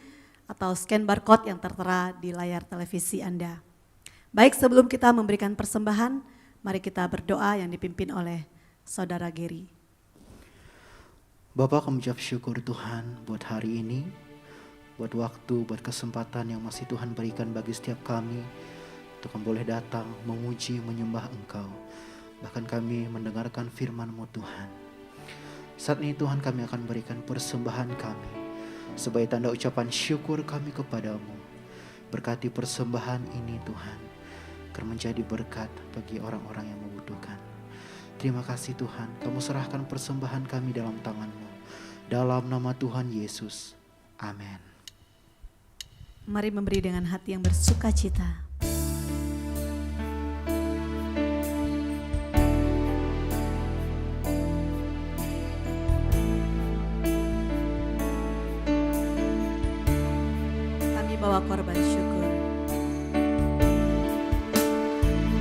atau scan barcode yang tertera di layar televisi Anda. Baik, sebelum kita memberikan persembahan, mari kita berdoa yang dipimpin oleh Saudara Gary. Bapak, kami ucap syukur Tuhan buat hari ini, buat waktu, buat kesempatan yang masih Tuhan berikan bagi setiap kami untuk boleh datang, memuji, menyembah Engkau. Bahkan kami mendengarkan firman-Mu Tuhan. Saat ini Tuhan, kami akan berikan persembahan kami sebagai tanda ucapan syukur kami kepadamu. Berkati persembahan ini Tuhan, agar menjadi berkat bagi orang-orang yang membutuhkan. Terima kasih Tuhan, kamu serahkan persembahan kami dalam tangan-Mu. Dalam nama Tuhan Yesus, amin. Mari memberi dengan hati yang bersuka cita. Bawa korban syukur.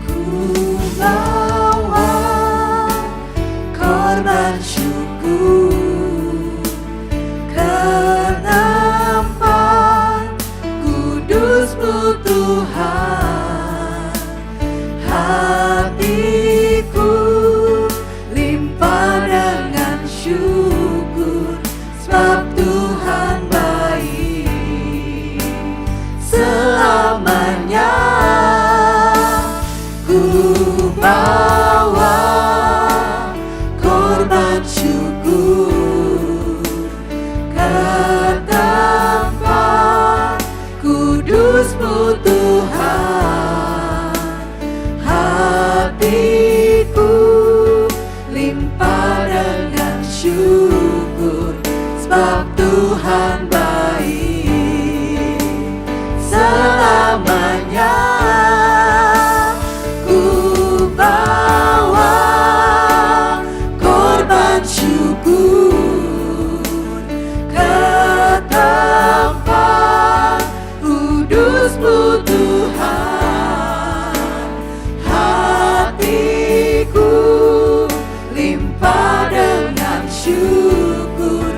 Ku bawa korban syukur ke tempat kudus-Mu Tuhan. Hatiku limpah dengan syukur sebab Tuhan baik. Selamanya ku bawa korban syukur ke tempat kudus-Mu Tuhan. Hatiku limpah dengan syukur sebab Tuhan baik. Selamanya ku bawa korban syukur ke tempat kudus-Mu Tuhan. Hatiku limpah dengan syukur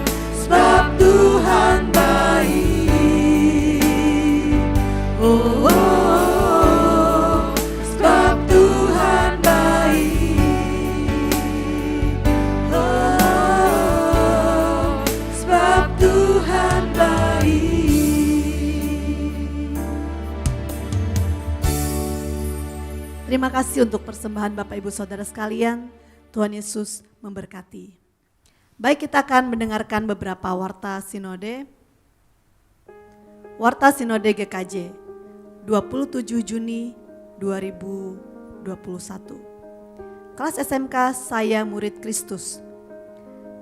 sebab Tuhan baik. Oh, sebab Tuhan baik. Oh, sebab Tuhan baik. Terima kasih untuk persembahan Bapak Ibu Saudara sekalian. Tuhan Yesus memberkati. Baik, kita akan mendengarkan beberapa warta sinode. Warta Sinode GKJ 27 Juni 2021. Kelas SMK Saya Murid Kristus.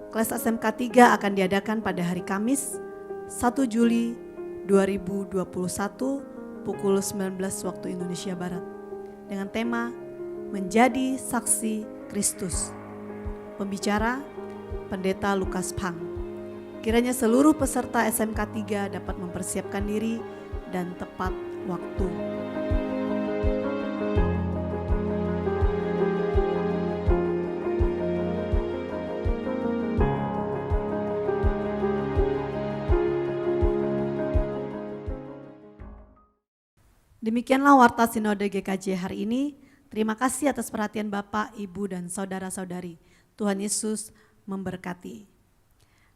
Kelas SMK 3 akan diadakan pada hari Kamis 1 Juli 2021 pukul 19 waktu Indonesia Barat dengan tema Menjadi Saksi Kristus. Pembicara Pendeta Lukas Pang. Kiranya seluruh peserta SMK 3 dapat mempersiapkan diri dan tepat waktu. Demikianlah Warta Sinode GKJ hari ini. Terima kasih atas perhatian Bapak, Ibu, dan saudara-saudari. Tuhan Yesus memberkati.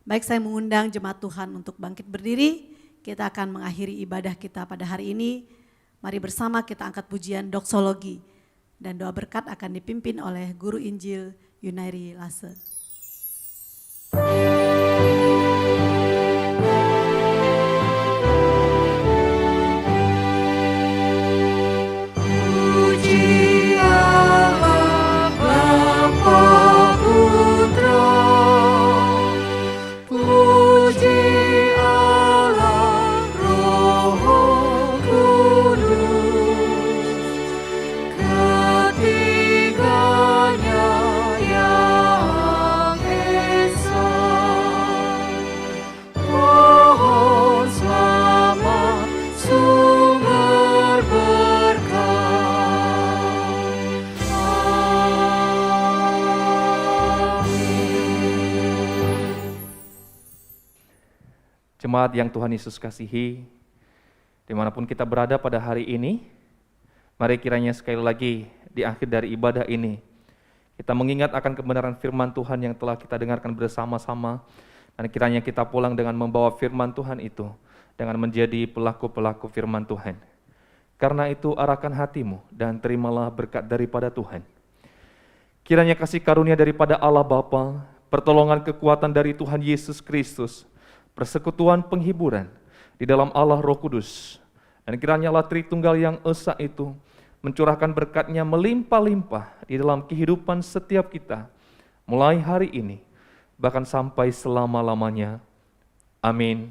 Baik, saya mengundang jemaat Tuhan untuk bangkit berdiri. Kita akan mengakhiri ibadah kita pada hari ini Mari bersama kita angkat pujian doksologi. Dan doa berkat akan dipimpin oleh Guru Injil Yunairi Lase. Puji Allah Bapa Putra, puji Allah Roh Kudus, ketiganya yang esa. Pohon selamat sumber berkah. Jemaat yang Tuhan Yesus kasihi, dimanapun kita berada pada hari ini, mari kiranya sekali lagi di akhir dari ibadah ini, kita mengingat akan kebenaran firman Tuhan yang telah kita dengarkan bersama-sama, dan kiranya kita pulang dengan membawa firman Tuhan itu, dengan menjadi pelaku-pelaku firman Tuhan. Karena itu arahkan hatimu dan terimalah berkat daripada Tuhan. Kiranya kasih karunia daripada Allah Bapa, pertolongan kekuatan dari Tuhan Yesus Kristus, persekutuan penghiburan di dalam Allah Roh Kudus, dan kiranya Allah Tritunggal yang esa itu mencurahkan berkat-Nya melimpah-limpah di dalam kehidupan setiap kita, mulai hari ini, bahkan sampai selama-lamanya. Amin.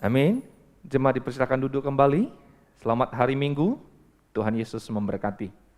Amin. Jemaat dipersilakan duduk kembali. Selamat hari Minggu. Tuhan Yesus memberkati.